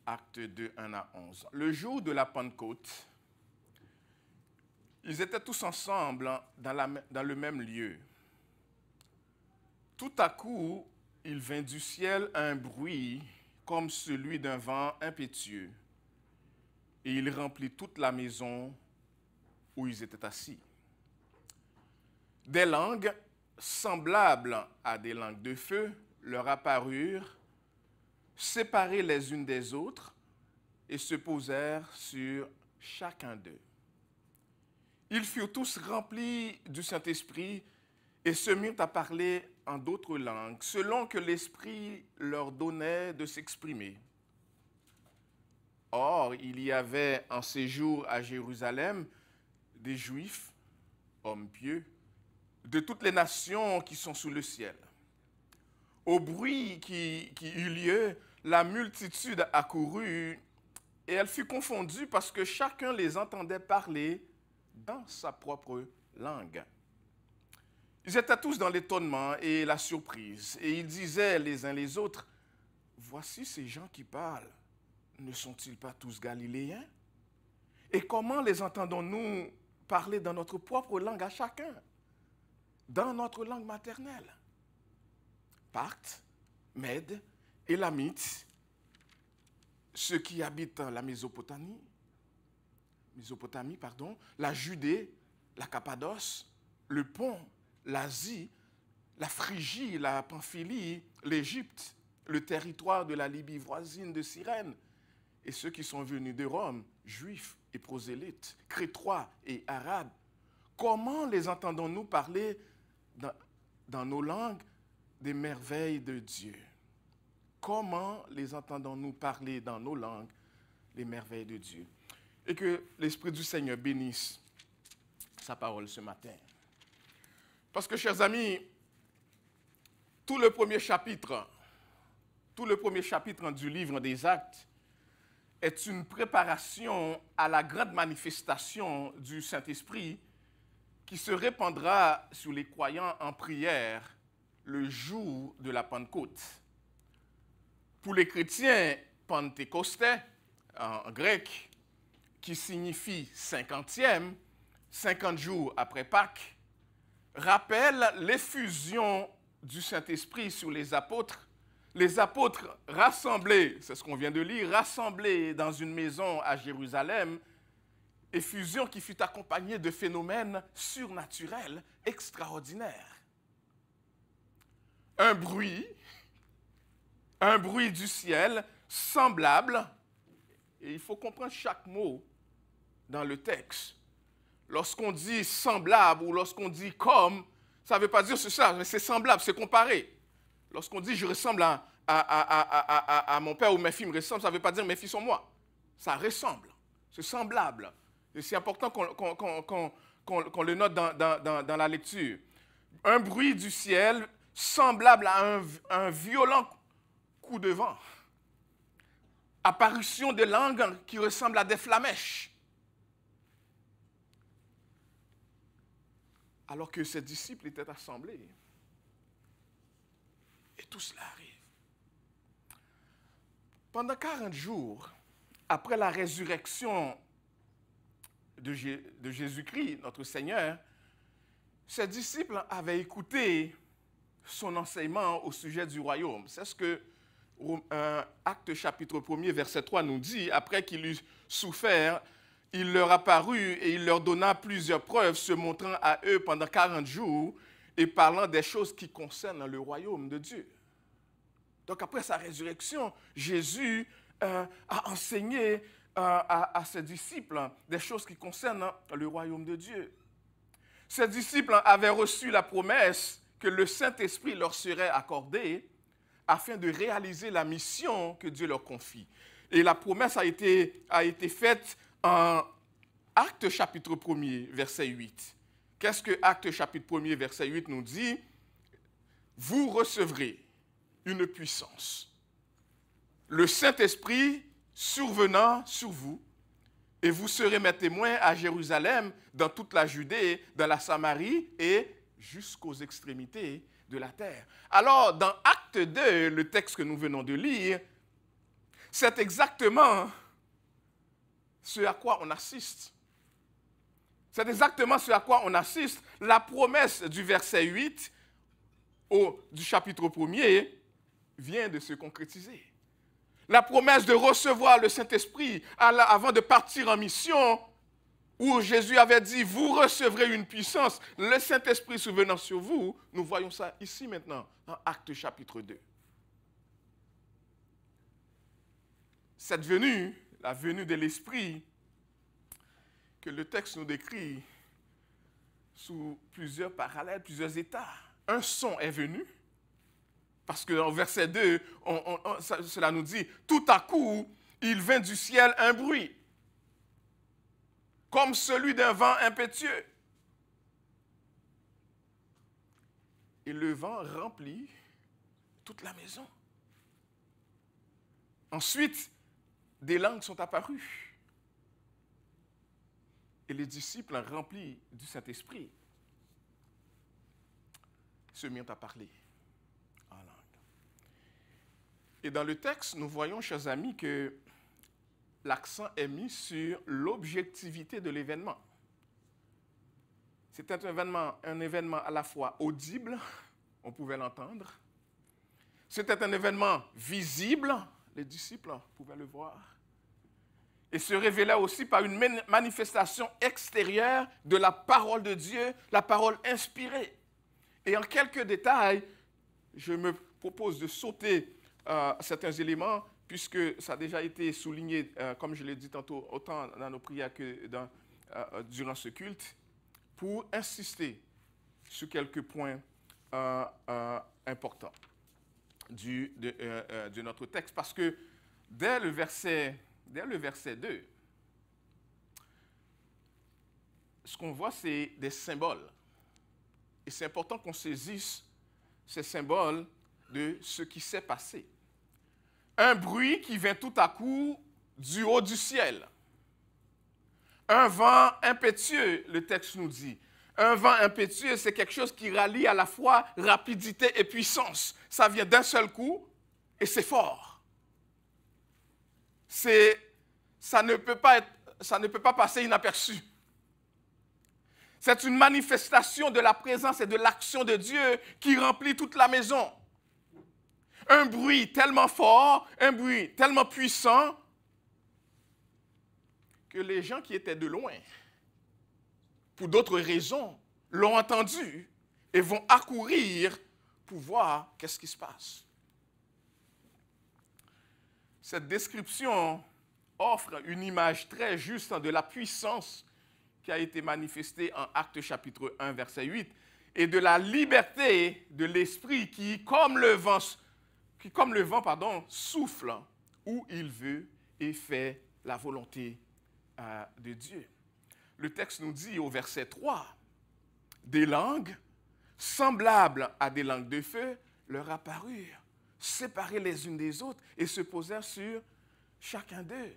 Actes 2, 1 à 11. Le jour de la Pentecôte, ils étaient tous ensemble dans le même lieu. Tout à coup, il vint du ciel un bruit comme celui d'un vent impétueux, et il remplit toute la maison où ils étaient assis. Des langues semblables à des langues de feu leur apparurent, séparées les unes des autres, et se posèrent sur chacun d'eux. Ils furent tous remplis du Saint-Esprit et se mirent à parler en d'autres langues, selon que l'Esprit leur donnait de s'exprimer. Or, il y avait en séjour à Jérusalem des Juifs, hommes pieux, de toutes les nations qui sont sous le ciel. Au bruit qui eut lieu, la multitude accourut et elle fut confondue parce que chacun les entendait parler dans sa propre langue. Ils étaient tous dans l'étonnement et la surprise, et ils disaient les uns les autres, « Voici ces gens qui parlent, ne sont-ils pas tous galiléens? Et comment les entendons-nous parler dans notre propre langue à chacun, dans notre langue maternelle? » Parthes, Mèdes, Élamites, ceux qui habitent la Mésopotamie, la Judée, la Cappadoce, le Pont, l'Asie, la Phrygie, la Pamphylie, l'Égypte, le territoire de la Libye voisine de Cyrène, et ceux qui sont venus de Rome, juifs et prosélytes, crétois et arabes. Comment les entendons-nous parler dans nos langues des merveilles de Dieu? Comment les entendons-nous parler dans nos langues les merveilles de Dieu? Et que l'Esprit du Seigneur bénisse sa parole ce matin. Parce que, chers amis, tout le premier chapitre du livre des Actes est une préparation à la grande manifestation du Saint-Esprit qui se répandra sur les croyants en prière le jour de la Pentecôte. Pour les chrétiens, Pentecostais, en grec, qui signifie 50e, 50 jours après Pâques, rappelle l'effusion du Saint-Esprit sur les apôtres les apôtres rassemblés, c'est ce qu'on vient de lire, rassemblés dans une maison à Jérusalem, effusion qui fut accompagnée de phénomènes surnaturels extraordinaires. Un bruit du ciel semblable, et il faut comprendre chaque mot dans le texte. Lorsqu'on dit semblable ou lorsqu'on dit comme, ça ne veut pas dire c'est ça, mais c'est semblable, c'est comparé. Lorsqu'on dit je ressemble à mon père ou mes filles me ressemblent, ça ne veut pas dire mes filles sont moi. Ça ressemble, c'est semblable. Et c'est important qu'on le note dans la lecture. Un bruit du ciel semblable à un violent coup de vent. Apparition de langues qui ressemblent à des flamèches. Alors que ses disciples étaient assemblés. Et tout cela arrive. Pendant 40 jours, après la résurrection de Jésus-Christ, notre Seigneur, ses disciples avaient écouté son enseignement au sujet du royaume. C'est ce que Actes chapitre 1er, verset 3 nous dit. Après qu'il eut souffert, il leur apparut et il leur donna plusieurs preuves, se montrant à eux pendant 40 jours et parlant des choses qui concernent le royaume de Dieu. Donc après sa résurrection, Jésus a enseigné à ses disciples des choses qui concernent le royaume de Dieu. Ses disciples avaient reçu la promesse que le Saint-Esprit leur serait accordé afin de réaliser la mission que Dieu leur confie. Et la promesse a été faite en Actes chapitre 1er, verset 8. Qu'est-ce que Actes chapitre 1er, verset 8 nous dit? Vous recevrez une puissance, le Saint-Esprit survenant sur vous, et vous serez mes témoins à Jérusalem, dans toute la Judée, dans la Samarie et jusqu'aux extrémités de la terre. Alors, dans Acte 2, le texte que nous venons de lire, c'est exactement ce à quoi on assiste. C'est exactement ce à quoi on assiste. La promesse du verset 8 du chapitre 1er vient de se concrétiser. La promesse de recevoir le Saint-Esprit avant de partir en mission, où Jésus avait dit, vous recevrez une puissance, le Saint-Esprit survenant sur vous, nous voyons ça ici maintenant, dans Actes chapitre 2. Cette venue, la venue de l'Esprit, que le texte nous décrit sous plusieurs parallèles, plusieurs états. Un son est venu, parce qu'en verset 2, cela nous dit, tout à coup, il vint du ciel un bruit, comme celui d'un vent impétueux. Et le vent remplit toute la maison. Ensuite, des langues sont apparues. Et les disciples, remplis du Saint-Esprit, se mirent à parler en langue. Et dans le texte, nous voyons, chers amis, que l'accent est mis sur l'objectivité de l'événement. C'était un événement à la fois audible, on pouvait l'entendre. C'était un événement visible, les disciples pouvaient le voir. Et se révélait aussi par une manifestation extérieure de la parole de Dieu, la parole inspirée. Et en quelques détails, je me propose de sauter certains éléments, puisque ça a déjà été souligné, comme je l'ai dit tantôt, autant dans nos prières que durant ce culte, pour insister sur quelques points importants de notre texte. Parce que dès le verset 2, ce qu'on voit, c'est des symboles. Et c'est important qu'on saisisse ces symboles de ce qui s'est passé. Un bruit qui vient tout à coup du haut du ciel. Un vent impétueux, le texte nous dit. Un vent impétueux, c'est quelque chose qui rallie à la fois rapidité et puissance. Ça vient d'un seul coup et c'est fort. Ça ne peut pas passer inaperçu. C'est une manifestation de la présence et de l'action de Dieu qui remplit toute la maison. un bruit tellement fort, un bruit tellement puissant, que les gens qui étaient de loin, pour d'autres raisons, l'ont entendu et vont accourir pour voir qu'est-ce qui se passe. Cette description offre une image très juste de la puissance qui a été manifestée en Actes chapitre 1, verset 8, et de la liberté de l'esprit qui, comme le vent, souffle où il veut et fait la volonté de Dieu. Le texte nous dit au verset 3, « Des langues semblables à des langues de feu leur apparurent, séparées les unes des autres et se posèrent sur chacun d'eux. »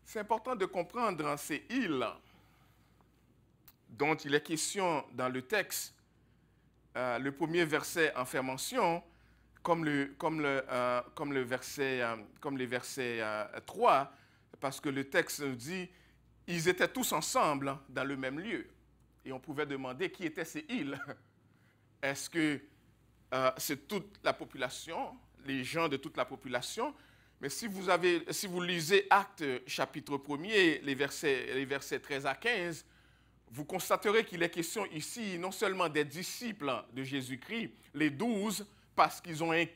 C'est important de comprendre ces îles dont il est question dans le texte. Le premier verset en fait mention, comme les versets 3, parce que le texte nous dit ils étaient tous ensemble dans le même lieu. Et on pouvait demander qui étaient ces îles. Est-ce que c'est toute la population, les gens de toute la population? Mais si vous lisez Actes chapitre 1er, les versets 13 à 15, vous constaterez qu'il est question ici non seulement des disciples de Jésus-Christ, les 12, parce qu'ils ont eu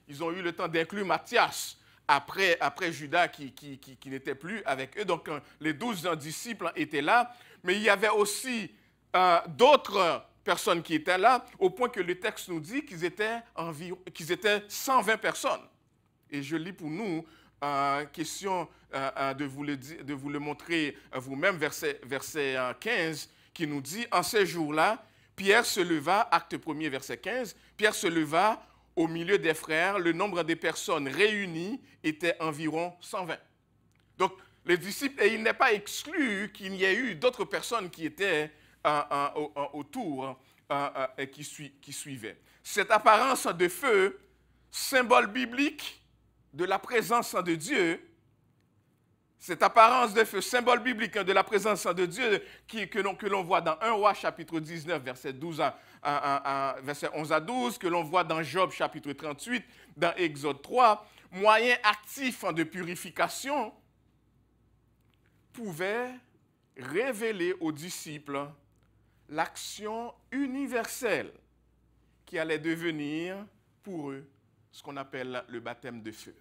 le temps d'inclure Matthias après Judas qui n'était plus avec eux. Donc les 12 disciples étaient là, mais il y avait aussi d'autres personnes qui étaient là, au point que le texte nous dit qu'ils étaient 120 personnes. Et je lis pour nous, question de vous le montrer vous-même, verset 15, qui nous dit, « En ces jours-là, Pierre se leva, acte 1er, verset 15, Pierre se leva au milieu des frères, le nombre des personnes réunies était environ 120. » Donc, les disciples, et il n'est pas exclu qu'il y ait eu d'autres personnes qui étaient autour et qui suivaient. Cette apparence de feu, symbole biblique de la présence de Dieu, cette apparence de feu, symbole biblique de la présence de Dieu que l'on voit dans 1 Roi chapitre 19, verset 11 à 12, que l'on voit dans Job chapitre 38, dans Exode 3, moyen actif de purification, pouvait révéler aux disciples l'action universelle qui allait devenir pour eux ce qu'on appelle le baptême de feu.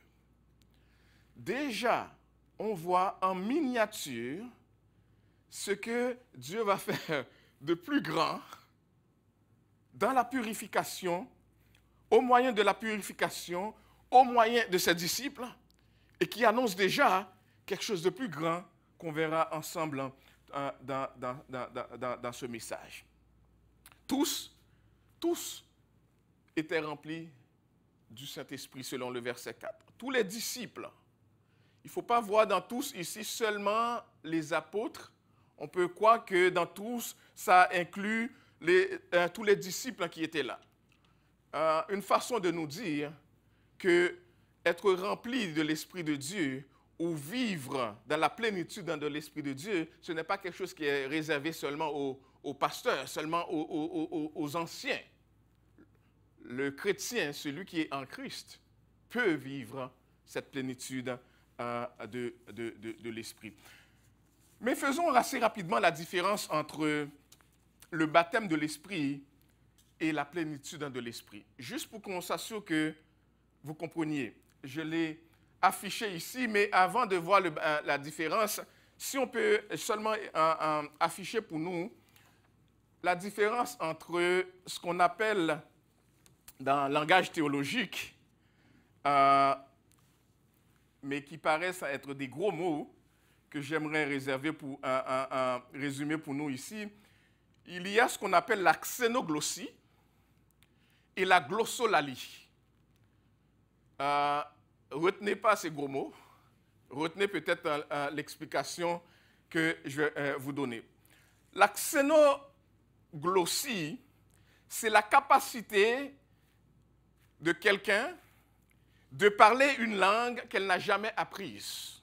Déjà, on voit en miniature ce que Dieu va faire de plus grand dans la purification, au moyen de la purification, au moyen de ses disciples, et qui annonce déjà quelque chose de plus grand qu'on verra ensemble dans ce message. Tous étaient remplis du Saint-Esprit selon le verset 4. Tous les disciples. Il ne faut pas voir dans tous ici seulement les apôtres. On peut croire que dans tous, ça inclut tous les disciples qui étaient là. Une façon de nous dire que être rempli de l'Esprit de Dieu ou vivre dans la plénitude de l'Esprit de Dieu, ce n'est pas quelque chose qui est réservé seulement aux pasteurs, seulement aux anciens. Le chrétien, celui qui est en Christ, peut vivre cette plénitude de l'Esprit. Mais faisons assez rapidement la différence entre le baptême de l'Esprit et la plénitude de l'Esprit. Juste pour qu'on s'assure que vous compreniez. Je l'ai affiché ici, mais avant de voir la différence, si on peut seulement afficher pour nous la différence entre ce qu'on appelle dans le langage théologique, mais qui paraissent être des gros mots que j'aimerais réserver pour résumer pour nous ici. Il y a ce qu'on appelle la xénoglossie et la glossolalie. Retenez pas ces gros mots. Retenez peut-être l'explication que je vais vous donner. La xénoglossie, c'est la capacité de quelqu'un de parler une langue qu'elle n'a jamais apprise.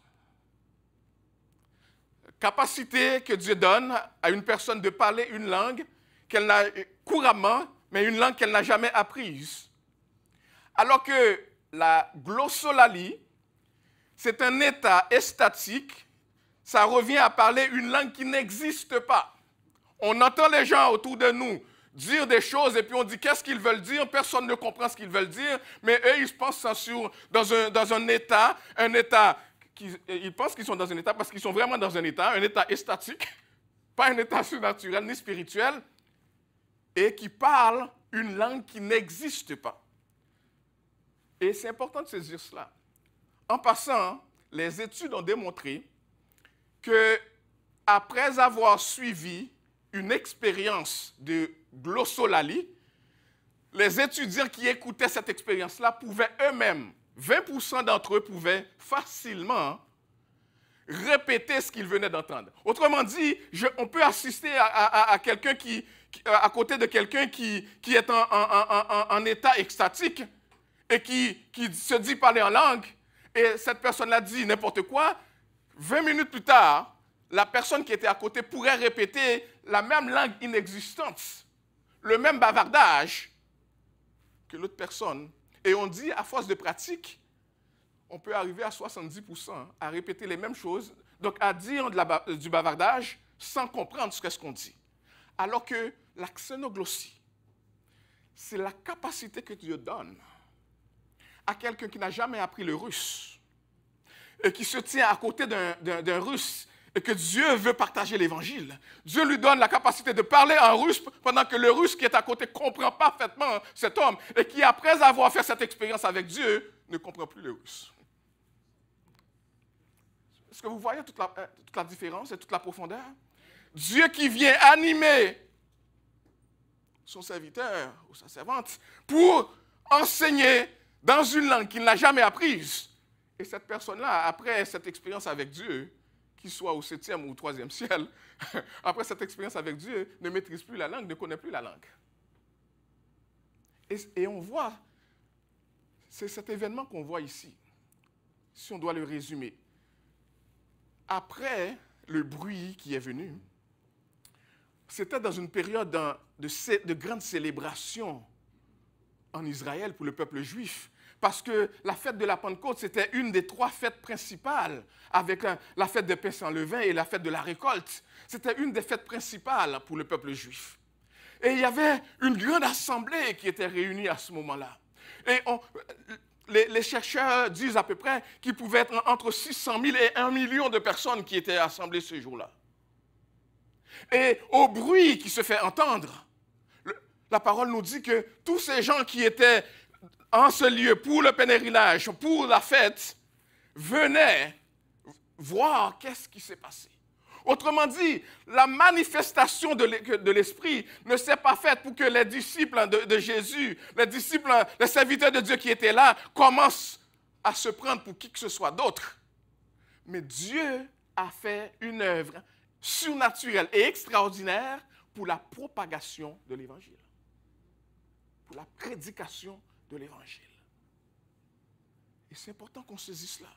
Capacité que Dieu donne à une personne de parler une langue qu'elle n'a couramment, mais une langue qu'elle n'a jamais apprise. Alors que la glossolalie, c'est un état extatique, ça revient à parler une langue qui n'existe pas. On entend les gens autour de nous dire des choses et puis on dit qu'est-ce qu'ils veulent dire, personne ne comprend ce qu'ils veulent dire, mais eux, ils se pensent dans un état ils pensent qu'ils sont dans un état parce qu'ils sont vraiment dans un état extatique, pas un état surnaturel ni spirituel, et qui parlent une langue qui n'existe pas. Et c'est important de saisir cela. En passant, les études ont démontré que après avoir suivi une expérience de glossolalie, les étudiants qui écoutaient cette expérience-là pouvaient eux-mêmes, 20% d'entre eux pouvaient facilement répéter ce qu'ils venaient d'entendre. Autrement dit, on peut assister à quelqu'un à côté de quelqu'un qui est en état extatique et qui se dit parler en langue, et cette personne-là dit n'importe quoi. 20 minutes plus tard, la personne qui était à côté pourrait répéter la même langue inexistante, le même bavardage que l'autre personne. Et on dit, à force de pratique, on peut arriver à 70% à répéter les mêmes choses, donc à dire du bavardage sans comprendre ce qu'on dit. Alors que la xénoglossie, c'est la capacité que Dieu donne à quelqu'un qui n'a jamais appris le russe et qui se tient à côté d'un russe et que Dieu veut partager l'évangile. Dieu lui donne la capacité de parler en russe pendant que le russe qui est à côté comprend parfaitement cet homme et qui, après avoir fait cette expérience avec Dieu, ne comprend plus le russe. Est-ce que vous voyez toute la différence et toute la profondeur? Dieu qui vient animer son serviteur ou sa servante pour enseigner dans une langue qu'il n'a jamais apprise. Et cette personne-là, après cette expérience avec Dieu, qu'il soit au 7e ou au 3e ciel, après cette expérience avec Dieu, ne maîtrise plus la langue, ne connaît plus la langue. Et on voit, c'est cet événement qu'on voit ici, si on doit le résumer. Après le bruit qui est venu, c'était dans une période de grande célébration en Israël pour le peuple juif, parce que la fête de la Pentecôte, c'était une des 3 fêtes principales, avec la fête des pains sans levain et la fête de la récolte. C'était une des fêtes principales pour le peuple juif. Et il y avait une grande assemblée qui était réunie à ce moment-là. Et les chercheurs disent à peu près qu'il pouvait être entre 600 000 et 1 million de personnes qui étaient assemblées ce jour-là. Et au bruit qui se fait entendre, la parole nous dit que tous ces gens qui étaient en ce lieu pour le pèlerinage, pour la fête, venaient voir qu'est-ce qui s'est passé. Autrement dit, la manifestation de l'Esprit ne s'est pas faite pour que les disciples de Jésus, les serviteurs de Dieu qui étaient là, commencent à se prendre pour qui que ce soit d'autre. Mais Dieu a fait une œuvre surnaturelle et extraordinaire pour la propagation de l'Évangile, pour la prédication de l'Évangile. Et c'est important qu'on saisisse cela.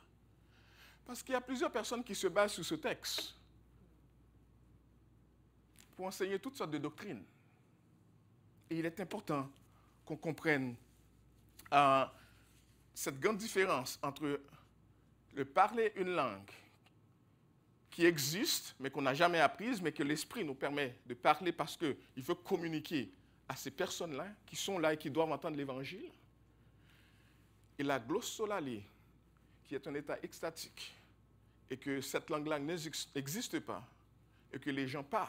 Parce qu'il y a plusieurs personnes qui se basent sur ce texte pour enseigner toutes sortes de doctrines. Et il est important qu'on comprenne cette grande différence entre le parler une langue qui existe, mais qu'on n'a jamais apprise, mais que l'Esprit nous permet de parler parce qu'il veut communiquer à ces personnes-là qui sont là et qui doivent entendre l'Évangile. Et la glossolalie, qui est un état extatique, et que cette langue-là n'existe pas, et que les gens parlent,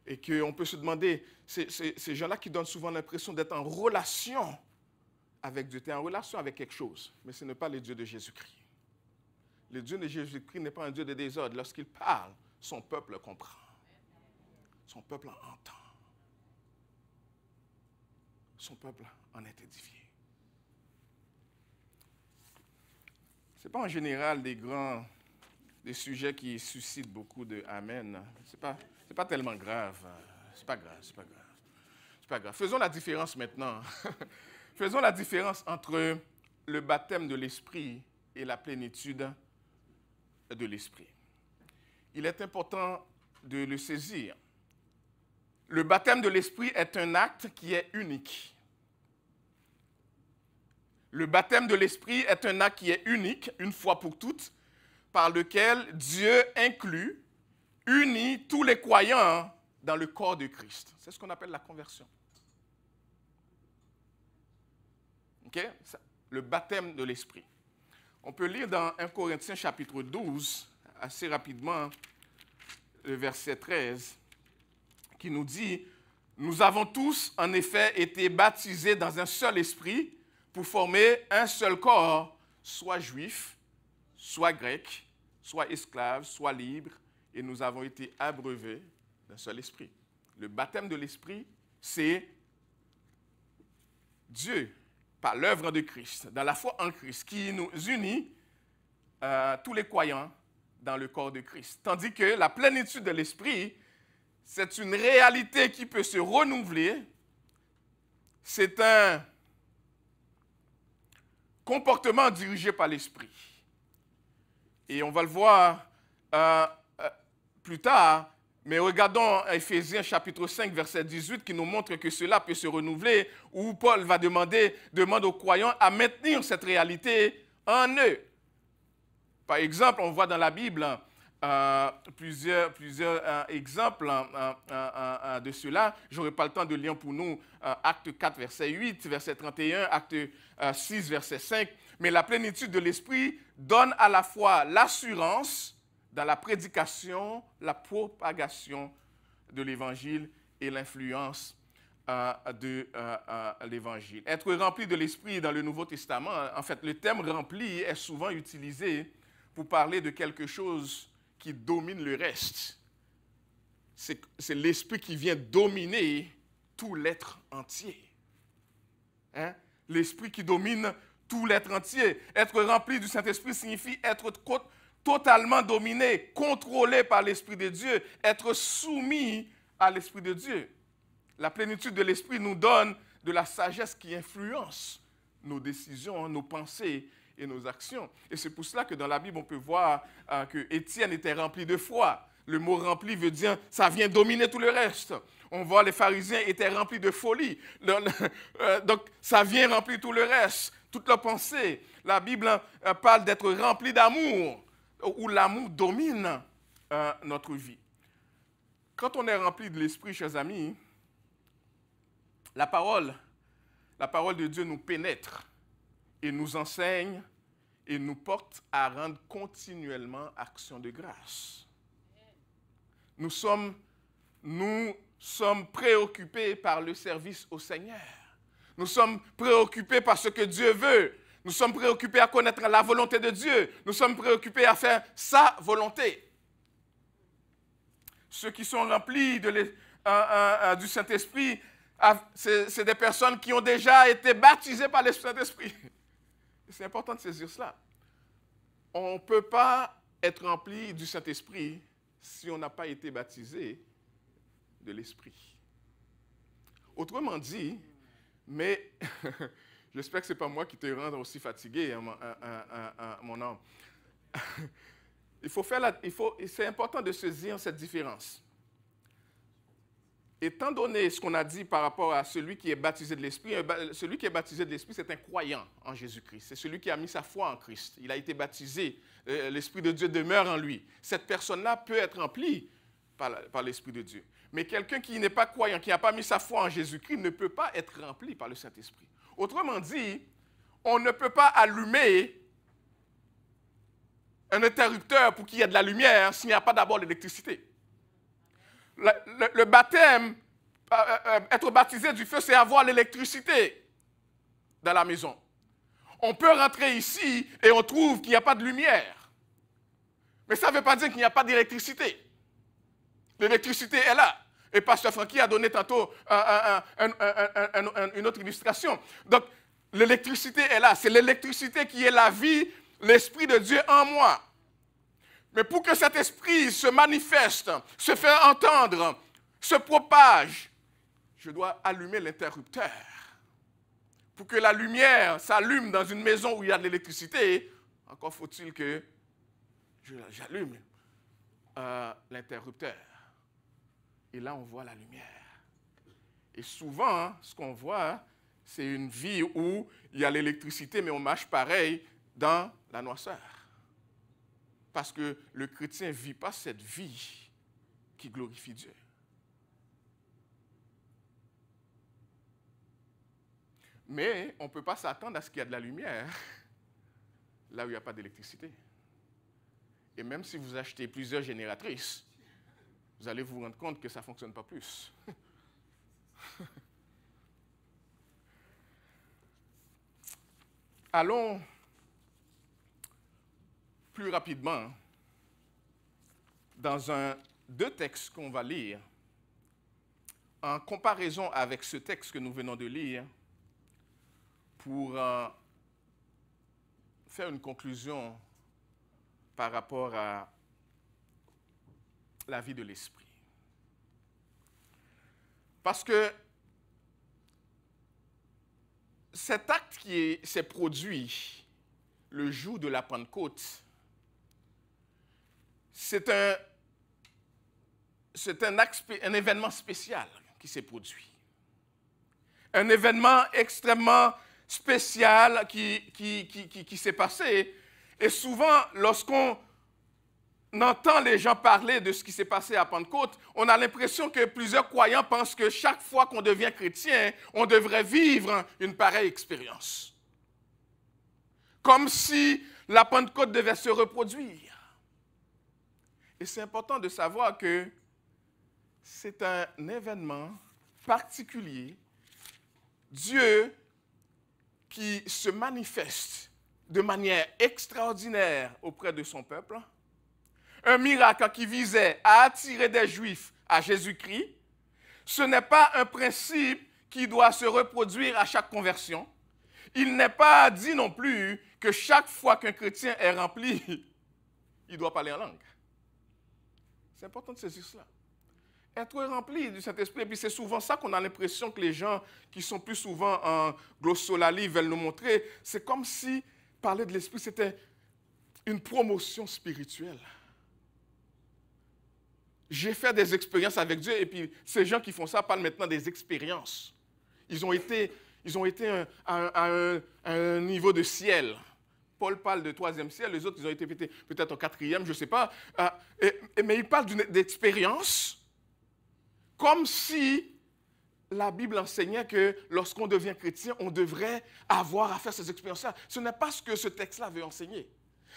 et qu'on peut se demander, ces gens-là qui donnent souvent l'impression d'être en relation avec Dieu, tu es en relation avec quelque chose, mais ce n'est pas le Dieu de Jésus-Christ. Le Dieu de Jésus-Christ n'est pas un Dieu de désordre. Lorsqu'il parle, son peuple comprend. Son peuple entend. Son peuple en est édifié. Ce n'est pas en général des sujets qui suscitent beaucoup de amen. Ce n'est pas tellement grave. C'est pas grave. Faisons la différence maintenant. Faisons la différence entre le baptême de l'Esprit et la plénitude de l'Esprit. Il est important de le saisir. Le baptême de l'Esprit est un acte qui est unique. Le baptême de l'Esprit est un acte qui est unique, une fois pour toutes, par lequel Dieu inclut, unit tous les croyants dans le corps de Christ. C'est ce qu'on appelle la conversion. Okay? Le baptême de l'Esprit. On peut lire dans 1 Corinthiens chapitre 12, assez rapidement, le verset 13, qui nous dit « Nous avons tous, en effet, été baptisés dans un seul esprit pour former un seul corps, soit juif, soit grec, soit esclave, soit libre, et nous avons été abreuvés d'un seul esprit. » Le baptême de l'Esprit, c'est Dieu, par l'œuvre de Christ, dans la foi en Christ, qui nous unit tous les croyants dans le corps de Christ. Tandis que la plénitude de l'Esprit, c'est une réalité qui peut se renouveler. C'est un comportement dirigé par l'Esprit. Et on va le voir plus tard, mais regardons Éphésiens chapitre 5, verset 18, qui nous montre que cela peut se renouveler, où Paul va demande aux croyants à maintenir cette réalité en eux. Par exemple, on voit dans la Bible plusieurs exemples de cela. Je n'aurai pas le temps de lire pour nous Acte 4, verset 8, verset 31, Acte 6, verset 5. Mais la plénitude de l'Esprit donne à la fois l'assurance dans la prédication, la propagation de l'Évangile et l'influence de l'Évangile. Être rempli de l'Esprit dans le Nouveau Testament, en fait, le terme « rempli » est souvent utilisé pour parler de quelque chose qui domine le reste. C'est l'Esprit qui vient dominer tout l'être entier. Hein? L'Esprit qui domine tout l'être entier. Être rempli du Saint-Esprit signifie être totalement dominé, contrôlé par l'Esprit de Dieu, être soumis à l'Esprit de Dieu. La plénitude de l'Esprit nous donne de la sagesse qui influence nos décisions, nos pensées et nos actions. Et c'est pour cela que dans la Bible, on peut voir que Étienne était rempli de foi. Le mot rempli veut dire ça vient dominer tout le reste. On voit les pharisiens étaient remplis de folie. Donc, ça vient remplir tout le reste, toute leur pensée. La Bible parle d'être rempli d'amour, où l'amour domine notre vie. Quand on est rempli de l'Esprit, chers amis, la parole de Dieu nous pénètre et nous enseigne et nous porte à rendre continuellement action de grâce. Nous sommes préoccupés par le service au Seigneur. Nous sommes préoccupés par ce que Dieu veut. Nous sommes préoccupés à connaître la volonté de Dieu. Nous sommes préoccupés à faire sa volonté. Ceux qui sont remplis du Saint-Esprit, c'est des personnes qui ont déjà été baptisées par le Saint-Esprit. C'est important de saisir cela. On ne peut pas être rempli du Saint-Esprit si on n'a pas été baptisé de l'Esprit. Autrement dit, mais j'espère que ce n'est pas moi qui te rend aussi fatigué, mon âme. C'est important de saisir cette différence. Étant donné ce qu'on a dit par rapport à celui qui est baptisé de l'Esprit, celui qui est baptisé de l'Esprit, c'est un croyant en Jésus-Christ. C'est celui qui a mis sa foi en Christ. Il a été baptisé. L'Esprit de Dieu demeure en lui. Cette personne-là peut être remplie par l'Esprit de Dieu. Mais quelqu'un qui n'est pas croyant, qui n'a pas mis sa foi en Jésus-Christ, ne peut pas être rempli par le Saint-Esprit. Autrement dit, on ne peut pas allumer un interrupteur pour qu'il y ait de la lumière s'il n'y a pas d'abord l'électricité. Le baptême, être baptisé du feu, c'est avoir l'électricité dans la maison. On peut rentrer ici et on trouve qu'il n'y a pas de lumière. Mais ça ne veut pas dire qu'il n'y a pas d'électricité. L'électricité est là. Et Pasteur Francky a donné tantôt une autre illustration. Donc, l'électricité est là. C'est l'électricité qui est la vie, l'Esprit de Dieu en moi. Mais pour que cet esprit se manifeste, se fait entendre, se propage, je dois allumer l'interrupteur. Pour que la lumière s'allume dans une maison où il y a de l'électricité, encore faut-il que j'allume l'interrupteur. Et là, on voit la lumière. Et souvent, ce qu'on voit, C'est une vie où il y a l'électricité, mais on marche pareil dans la noirceur. Parce que le chrétien ne vit pas cette vie qui glorifie Dieu. Mais on ne peut pas s'attendre à ce qu'il y ait de la lumière là où il n'y a pas d'électricité. Et même si vous achetez plusieurs génératrices, vous allez vous rendre compte que ça ne fonctionne pas plus. Allons plus rapidement dans deux textes qu'on va lire en comparaison avec ce texte que nous venons de lire pour faire une conclusion par rapport à la vie de l'esprit. Parce que cet acte qui s'est produit le jour de la Pentecôte, c'est un événement spécial qui s'est produit. Un événement extrêmement spécial qui s'est passé. Et souvent, lorsqu'on entend les gens parler de ce qui s'est passé à Pentecôte, on a l'impression que plusieurs croyants pensent que chaque fois qu'on devient chrétien, on devrait vivre une pareille expérience. Comme si la Pentecôte devait se reproduire. Et c'est important de savoir que c'est un événement particulier. Dieu qui se manifeste de manière extraordinaire auprès de son peuple. Un miracle qui visait à attirer des Juifs à Jésus-Christ. Ce n'est pas un principe qui doit se reproduire à chaque conversion. Il n'est pas dit non plus que chaque fois qu'un chrétien est rempli, il doit parler en langue. C'est important de saisir cela. Être rempli du Saint-Esprit, et puis c'est souvent ça qu'on a l'impression que les gens qui sont plus souvent en glossolalie veulent nous montrer. C'est comme si parler de l'Esprit, c'était une promotion spirituelle. J'ai fait des expériences avec Dieu, et puis ces gens qui font ça parlent maintenant des expériences. Ils ont été à un niveau de ciel. Paul parle de 3e ciel, les autres, ils ont été peut-être au 4e, je ne sais pas. Mais ils parlent d'expérience, comme si la Bible enseignait que lorsqu'on devient chrétien, on devrait avoir à faire ces expériences-là. Ce n'est pas ce que ce texte-là veut enseigner.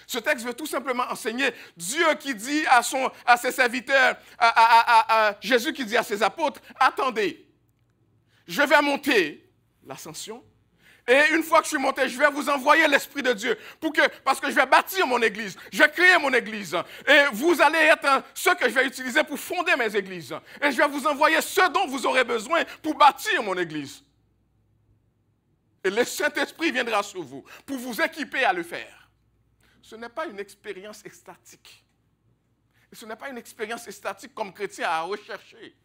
Ce texte veut tout simplement enseigner Dieu qui dit à ses serviteurs, à Jésus qui dit à ses apôtres, attendez, je vais monter l'ascension. Et une fois que je suis monté, je vais vous envoyer l'Esprit de Dieu parce que je vais bâtir mon église, je vais créer mon église. Et vous allez être ceux que je vais utiliser pour fonder mes églises. Et je vais vous envoyer ce dont vous aurez besoin pour bâtir mon église. Et le Saint-Esprit viendra sur vous pour vous équiper à le faire. Ce n'est pas une expérience extatique. Et ce n'est pas une expérience extatique comme chrétien à rechercher.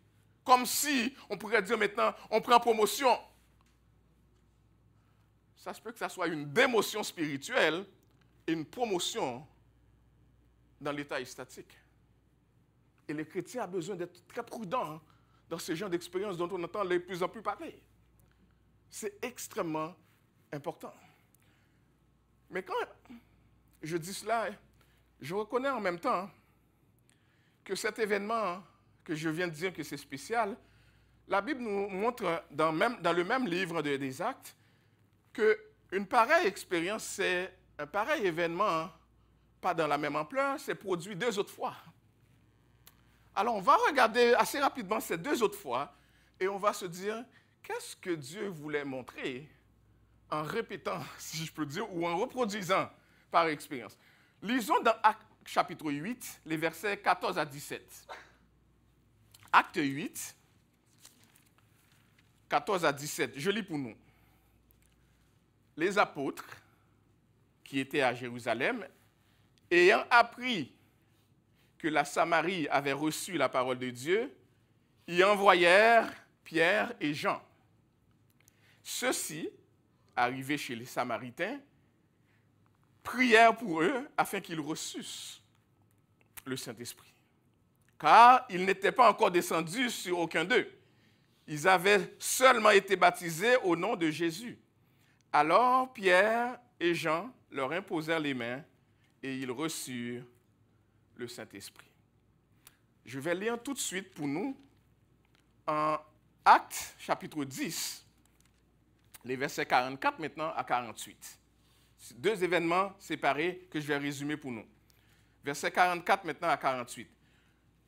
Comme si, on pourrait dire maintenant, on prend promotion. Ça se peut que ça soit une démotion spirituelle et une promotion dans l'état extatique. Et le chrétien a besoin d'être très prudent dans ce genre d'expérience dont on entend de plus en plus parler. C'est extrêmement important. Mais quand je dis cela, je reconnais en même temps que cet événement que je viens de dire que c'est spécial, la Bible nous montre dans le même livre des Actes qu'une pareille expérience, c'est un pareil événement, pas dans la même ampleur, c'est produit 2 autres fois. Alors on va regarder assez rapidement ces 2 autres fois et on va se dire, qu'est-ce que Dieu voulait montrer en répétant, si je peux dire, ou en reproduisant par expérience. Lisons dans Actes chapitre 8, les versets 14 à 17. Acte 8, 14 à 17. Je lis pour nous. Les apôtres qui étaient à Jérusalem, ayant appris que la Samarie avait reçu la parole de Dieu, y envoyèrent Pierre et Jean. Ceux-ci, arrivés chez les Samaritains, prièrent pour eux afin qu'ils reçussent le Saint-Esprit. Car il n'était pas encore descendu sur aucun d'eux. Ils avaient seulement été baptisés au nom de Jésus. Alors Pierre et Jean leur imposèrent les mains et ils reçurent le Saint-Esprit. Je vais lire tout de suite pour nous en Actes chapitre 10, les versets 44 maintenant à 48. Deux événements séparés que je vais résumer pour nous. Versets 44 maintenant à 48.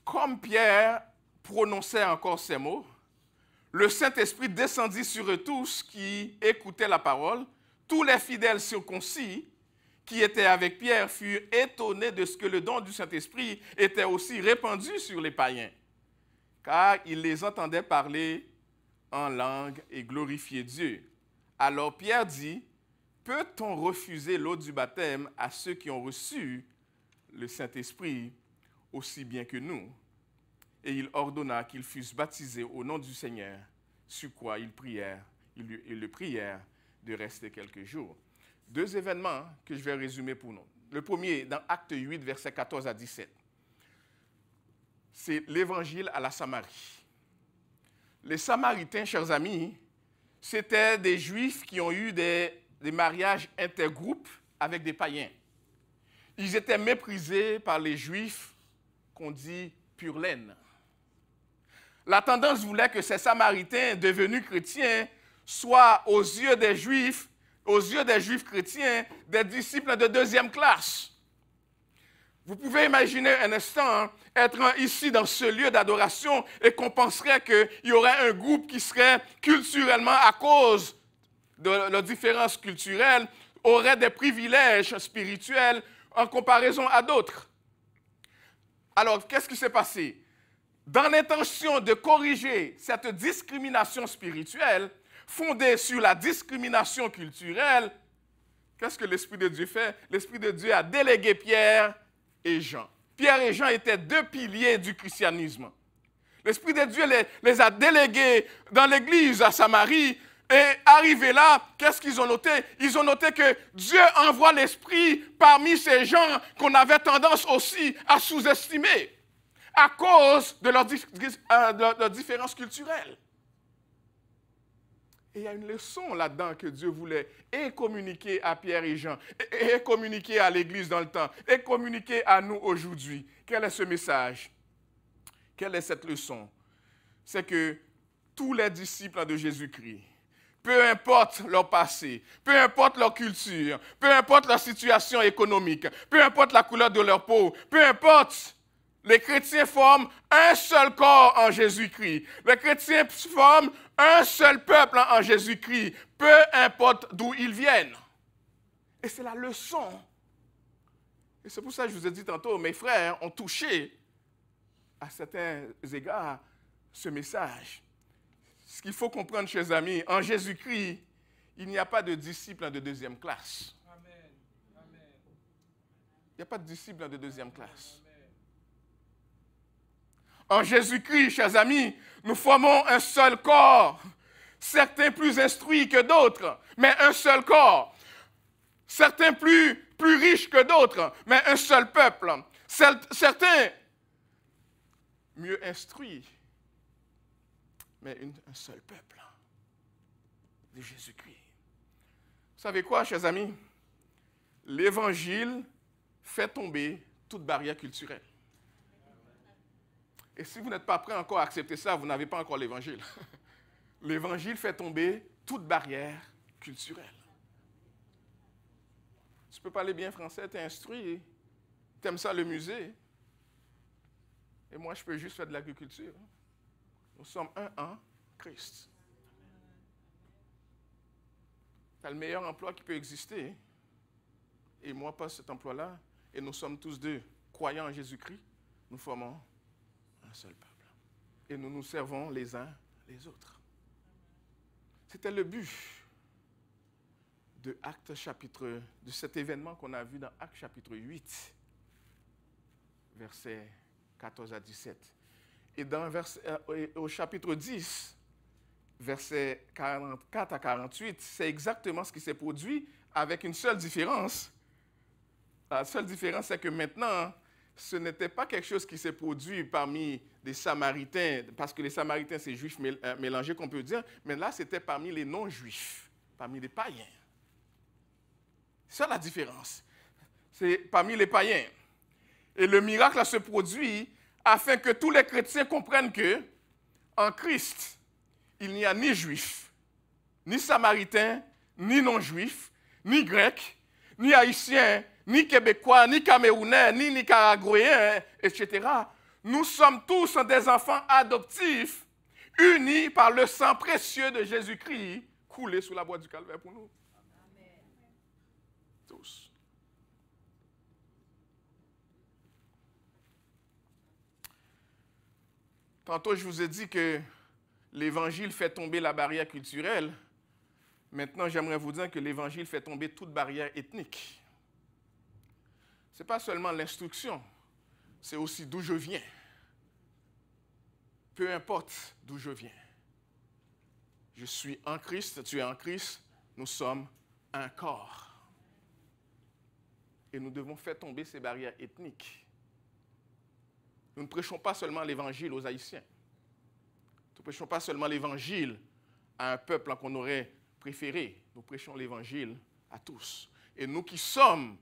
Comme Pierre prononçait encore ces mots, le Saint-Esprit descendit sur eux tous qui écoutaient la parole. Tous les fidèles circoncis qui étaient avec Pierre furent étonnés de ce que le don du Saint-Esprit était aussi répandu sur les païens, car ils les entendaient parler en langue et glorifier Dieu. Alors Pierre dit, « Peut-on refuser l'eau du baptême à ceux qui ont reçu le Saint-Esprit aussi bien que nous ?» Et il ordonna qu'ils fussent baptisés au nom du Seigneur, sur quoi ils le prièrent de rester quelques jours. Deux événements que je vais résumer pour nous. Le premier, dans Acte 8, versets 14 à 17. C'est l'évangile à la Samarie. Les Samaritains, chers amis, c'était des Juifs qui ont eu des mariages intergroupes avec des païens. Ils étaient méprisés par les Juifs qu'on dit pure laine. La tendance voulait que ces Samaritains devenus chrétiens soient aux yeux des Juifs chrétiens, des disciples de deuxième classe. Vous pouvez imaginer un instant être ici dans ce lieu d'adoration et qu'on penserait qu'il y aurait un groupe qui serait culturellement, à cause de leurs différences culturelles, aurait des privilèges spirituels en comparaison à d'autres. Alors, qu'est-ce qui s'est passé? Dans l'intention de corriger cette discrimination spirituelle, fondée sur la discrimination culturelle, qu'est-ce que l'Esprit de Dieu fait? L'Esprit de Dieu a délégué Pierre et Jean. Pierre et Jean étaient deux piliers du christianisme. L'Esprit de Dieu les a délégués dans l'église à Samarie et arrivés là, qu'est-ce qu'ils ont noté? Ils ont noté que Dieu envoie l'Esprit parmi ces gens qu'on avait tendance aussi à sous-estimer à cause de leurs différences culturelles. Et il y a une leçon là-dedans que Dieu voulait et communiquer à Pierre et Jean, et communiquer à l'Église dans le temps, et communiquer à nous aujourd'hui. Quel est ce message? Quelle est cette leçon? C'est que tous les disciples de Jésus-Christ, peu importe leur passé, peu importe leur culture, peu importe leur situation économique, peu importe la couleur de leur peau, peu importe, les chrétiens forment un seul corps en Jésus-Christ. Les chrétiens forment un seul peuple en Jésus-Christ, peu importe d'où ils viennent. Et c'est la leçon. Et c'est pour ça que je vous ai dit tantôt, mes frères ont touché à certains égards ce message. Ce qu'il faut comprendre, chers amis, en Jésus-Christ, il n'y a pas de disciples de deuxième classe. Amen. Amen. Il n'y a pas de disciples de deuxième classe. En Jésus-Christ, chers amis, nous formons un seul corps. Certains plus instruits que d'autres, mais un seul corps. Certains plus riches que d'autres, mais un seul peuple. Certains mieux instruits, mais un seul peuple de Jésus-Christ. Vous savez quoi, chers amis? L'Évangile fait tomber toute barrière culturelle. Et si vous n'êtes pas prêt encore à accepter ça, vous n'avez pas encore l'Évangile. L'Évangile fait tomber toute barrière culturelle. Tu peux parler bien français, tu es instruit, tu aimes ça le musée. Et moi, je peux juste faire de l'agriculture. Nous sommes un en Christ. Tu as le meilleur emploi qui peut exister. Et moi, pas cet emploi-là. Et nous sommes tous deux croyants en Jésus-Christ. Nous formons un seul peuple. Et nous nous servons les uns les autres. C'était le but de cet événement qu'on a vu dans Actes chapitre 8, versets 14 à 17. Et au chapitre 10, versets 44 à 48, c'est exactement ce qui s'est produit avec une seule différence. La seule différence, c'est que maintenant, ce n'était pas quelque chose qui s'est produit parmi des Samaritains, parce que les Samaritains, c'est juifs mélangés qu'on peut dire, mais là, c'était parmi les non-juifs, parmi les païens. C'est ça la différence. C'est parmi les païens. Et le miracle se produit afin que tous les chrétiens comprennent que, en Christ, il n'y a ni juif, ni samaritain, ni non-juif, ni grec, ni haïtien, ni québécois, ni camerounais, ni nicaraguayens, etc. Nous sommes tous des enfants adoptifs, unis par le sang précieux de Jésus-Christ, coulé sous la boîte du calvaire pour nous. Amen. Tous. Tantôt, je vous ai dit que l'Évangile fait tomber la barrière culturelle. Maintenant, j'aimerais vous dire que l'Évangile fait tomber toute barrière ethnique. Ce n'est pas seulement l'instruction, c'est aussi d'où je viens. Peu importe d'où je viens. Je suis en Christ, tu es en Christ, nous sommes un corps. Et nous devons faire tomber ces barrières ethniques. Nous ne prêchons pas seulement l'Évangile aux Haïtiens. Nous ne prêchons pas seulement l'Évangile à un peuple qu'on aurait préféré. Nous prêchons l'Évangile à tous. Et nous qui sommes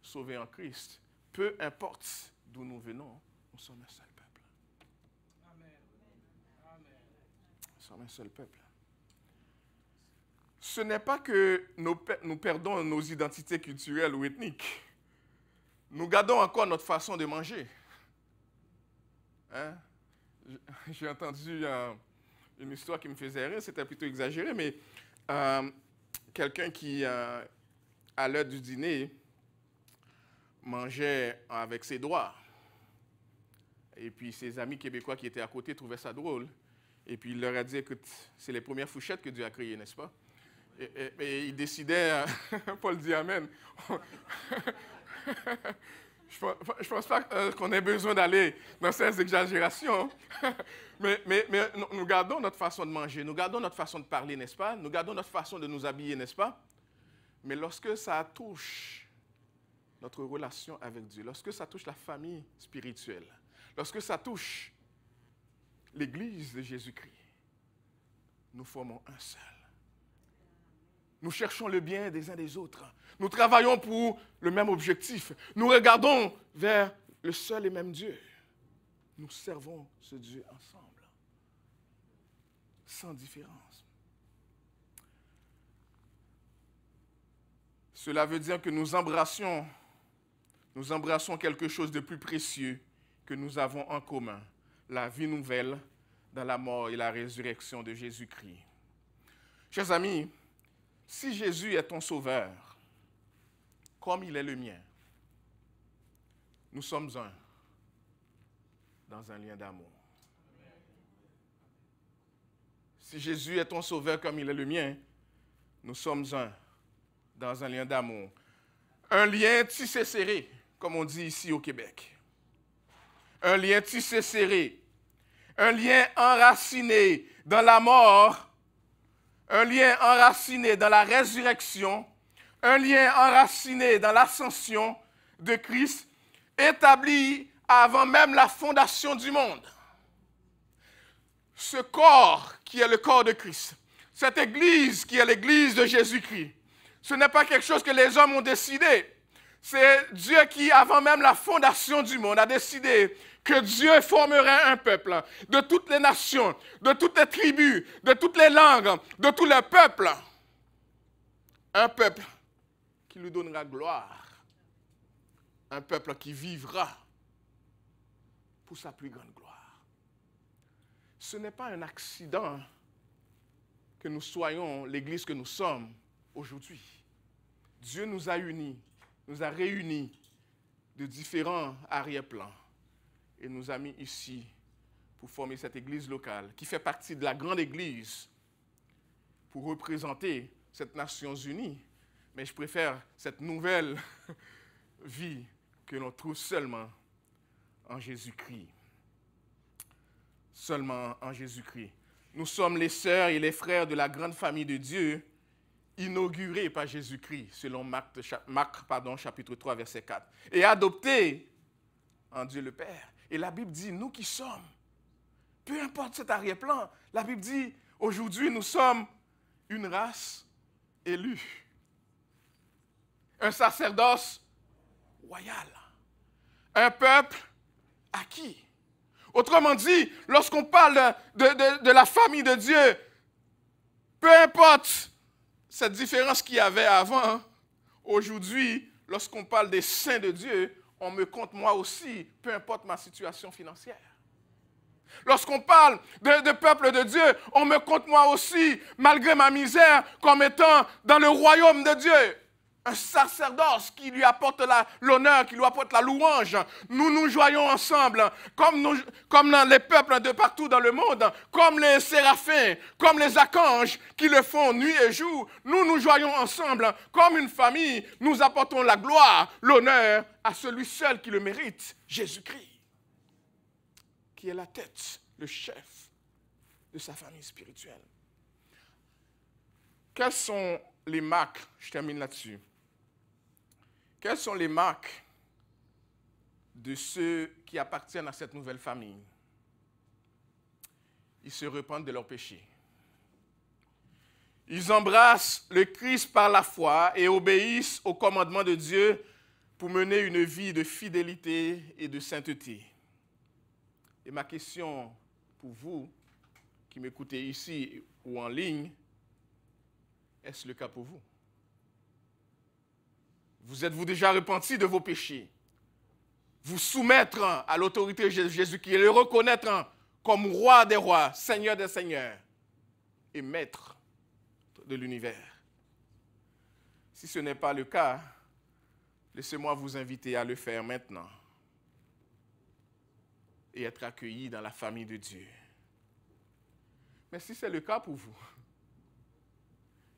sauvés en Christ, peu importe d'où nous venons, nous sommes un seul peuple. Amen. Amen. Nous sommes un seul peuple. Ce n'est pas que nous perdons nos identités culturelles ou ethniques. Nous gardons encore notre façon de manger. Hein? J'ai entendu une histoire qui me faisait rire, c'était plutôt exagéré, mais quelqu'un qui, à l'heure du dîner, mangeait avec ses doigts. Et puis ses amis québécois qui étaient à côté trouvaient ça drôle. Et puis il leur a dit, écoute, c'est les premières fourchettes que Dieu a créées, n'est-ce pas? Et il décidait, Paul dit Amen. Je pense pas qu'on ait besoin d'aller dans ces exagérations. mais nous gardons notre façon de manger, nous gardons notre façon de parler, n'est-ce pas? Nous gardons notre façon de nous habiller, n'est-ce pas? Mais lorsque ça touche notre relation avec Dieu, lorsque ça touche la famille spirituelle, lorsque ça touche l'Église de Jésus-Christ, nous formons un seul. Nous cherchons le bien des uns des autres. Nous travaillons pour le même objectif. Nous regardons vers le seul et même Dieu. Nous servons ce Dieu ensemble, sans différence. Cela veut dire que nous embrassons quelque chose de plus précieux que nous avons en commun, la vie nouvelle dans la mort et la résurrection de Jésus-Christ. Chers amis, si Jésus est ton sauveur, comme il est le mien, nous sommes un, dans un lien d'amour. Si Jésus est ton sauveur comme il est le mien, nous sommes un, dans un lien d'amour. Un lien tissé serré, comme on dit ici au Québec. Un lien tissé serré. Un lien enraciné dans la mort. Un lien enraciné dans la résurrection, un lien enraciné dans l'ascension de Christ, établi avant même la fondation du monde. Ce corps qui est le corps de Christ, cette Église qui est l'Église de Jésus-Christ, ce n'est pas quelque chose que les hommes ont décidé. C'est Dieu qui, avant même la fondation du monde, a décidé que Dieu formerait un peuple de toutes les nations, de toutes les tribus, de toutes les langues, de tous les peuples. Un peuple qui lui donnera gloire. Un peuple qui vivra pour sa plus grande gloire. Ce n'est pas un accident que nous soyons l'Église que nous sommes aujourd'hui. Dieu nous a unis, nous a réunis de différents arrière-plans et nous a mis ici pour former cette église locale qui fait partie de la grande église pour représenter cette Nations Unies. Mais je préfère cette nouvelle vie que l'on trouve seulement en Jésus-Christ. Seulement en Jésus-Christ. Nous sommes les sœurs et les frères de la grande famille de Dieu, inaugurée par Jésus-Christ, selon Marc chapitre 3, verset 4, et adoptés en Dieu le Père. Et la Bible dit, nous qui sommes, peu importe cet arrière-plan, la Bible dit, aujourd'hui, nous sommes une race élue. Un sacerdoce royal. Un peuple acquis. Autrement dit, lorsqu'on parle de la famille de Dieu, peu importe cette différence qu'il y avait avant, aujourd'hui, lorsqu'on parle des saints de Dieu, on me compte moi aussi, peu importe ma situation financière. Lorsqu'on parle de peuple de Dieu, on me compte moi aussi, malgré ma misère, comme étant dans le royaume de Dieu. Un sacerdoce qui lui apporte l'honneur, qui lui apporte la louange. Nous nous joignons ensemble, comme dans les peuples de partout dans le monde, comme les séraphins, comme les archanges qui le font nuit et jour. Nous nous joignons ensemble, comme une famille. Nous apportons la gloire, l'honneur à celui seul qui le mérite, Jésus-Christ, qui est la tête, le chef de sa famille spirituelle. Quelles sont les marques, je termine là-dessus, quelles sont les marques de ceux qui appartiennent à cette nouvelle famille? Ils se repentent de leurs péchés. Ils embrassent le Christ par la foi et obéissent au commandement de Dieu pour mener une vie de fidélité et de sainteté. Et ma question pour vous qui m'écoutez ici ou en ligne, est-ce le cas pour vous? Vous êtes-vous déjà repenti de vos péchés? Vous soumettre à l'autorité de Jésus-Christ et le reconnaître comme roi des rois, seigneur des seigneurs et maître de l'univers? Si ce n'est pas le cas, laissez-moi vous inviter à le faire maintenant et être accueillis dans la famille de Dieu. Mais si c'est le cas pour vous,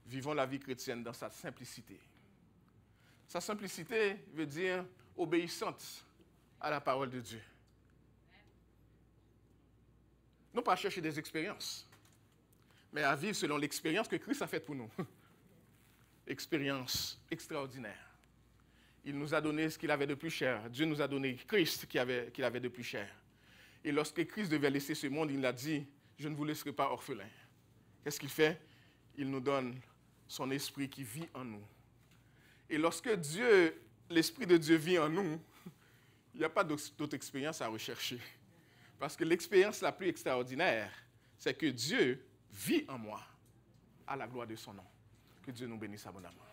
vivons la vie chrétienne dans sa simplicité. Sa simplicité veut dire obéissante à la parole de Dieu. Non pas chercher des expériences, mais à vivre selon l'expérience que Christ a faite pour nous. Expérience extraordinaire. Il nous a donné ce qu'il avait de plus cher. Dieu nous a donné Christ qu'il avait de plus cher. Et lorsque Christ devait laisser ce monde, il a dit, je ne vous laisserai pas orphelins. Qu'est-ce qu'il fait? Il nous donne son esprit qui vit en nous. Et lorsque l'Esprit de Dieu vit en nous, il n'y a pas d'autre expérience à rechercher. Parce que l'expérience la plus extraordinaire, c'est que Dieu vit en moi, à la gloire de son nom. Que Dieu nous bénisse abondamment.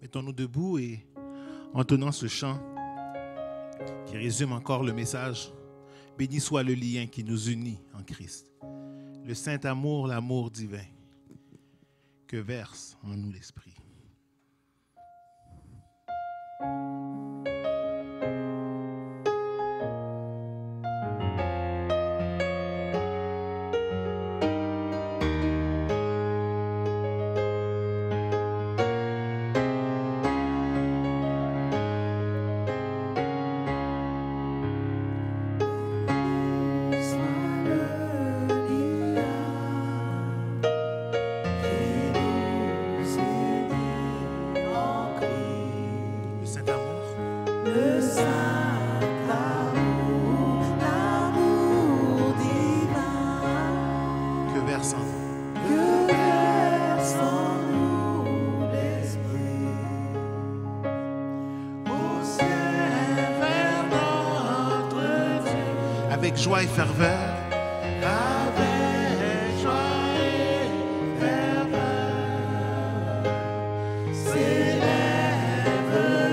Mettons-nous debout et entonnant ce chant qui résume encore le message. Béni soit le lien qui nous unit en Christ. Le saint amour, l'amour divin que verse en nous l'Esprit. Avec joie et ferveur. Avec joie et ferveur. S'élèvent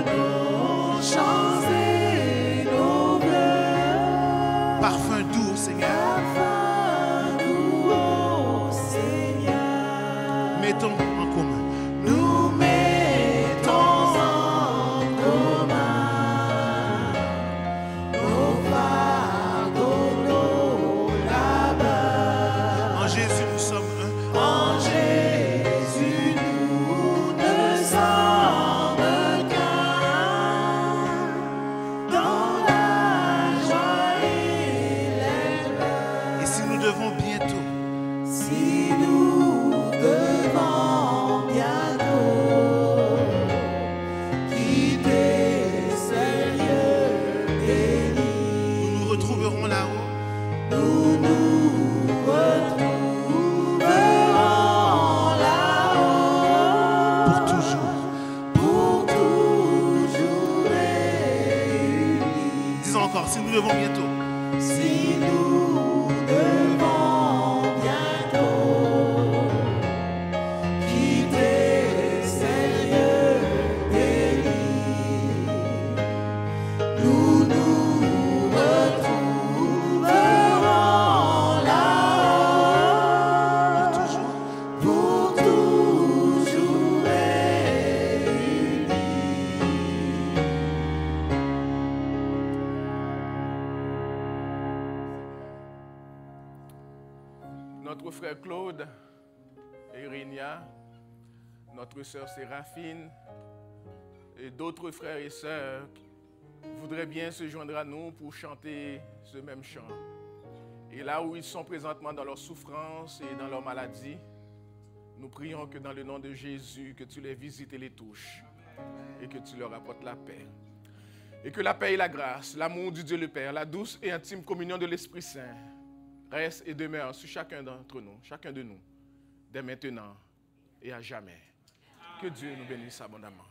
nos chants et nos pleurs. Parfum doux, Seigneur. Parfum doux, ô Seigneur. Mettons en commun. Nous mettons en commun. nous devons bientôt. Si nous devons bientôt quitter ce lieu béni, Nous nous retrouverons là-haut. nous nous retrouverons là-haut Pour toujours. pour toujours réunis. Disons encore, si nous devons bientôt. Si nous devons bientôt quitter ces lieux bénis, nous nous retrouverons là-haut pour toujours réunis. Notre frère Claude et Irénia, notre sœur Séraphine et d'autres frères et sœurs voudraient bien se joindre à nous pour chanter ce même chant. Et là où ils sont présentement dans leur souffrance et dans leur maladie, nous prions que dans le nom de Jésus, que tu les visites et les touches et que tu leur apportes la paix. Et que la paix et la grâce, l'amour du Dieu le Père, la douce et intime communion de l'Esprit Saint reste et demeure sur chacun d'entre nous, chacun de nous, dès maintenant et à jamais. Que Dieu nous bénisse abondamment.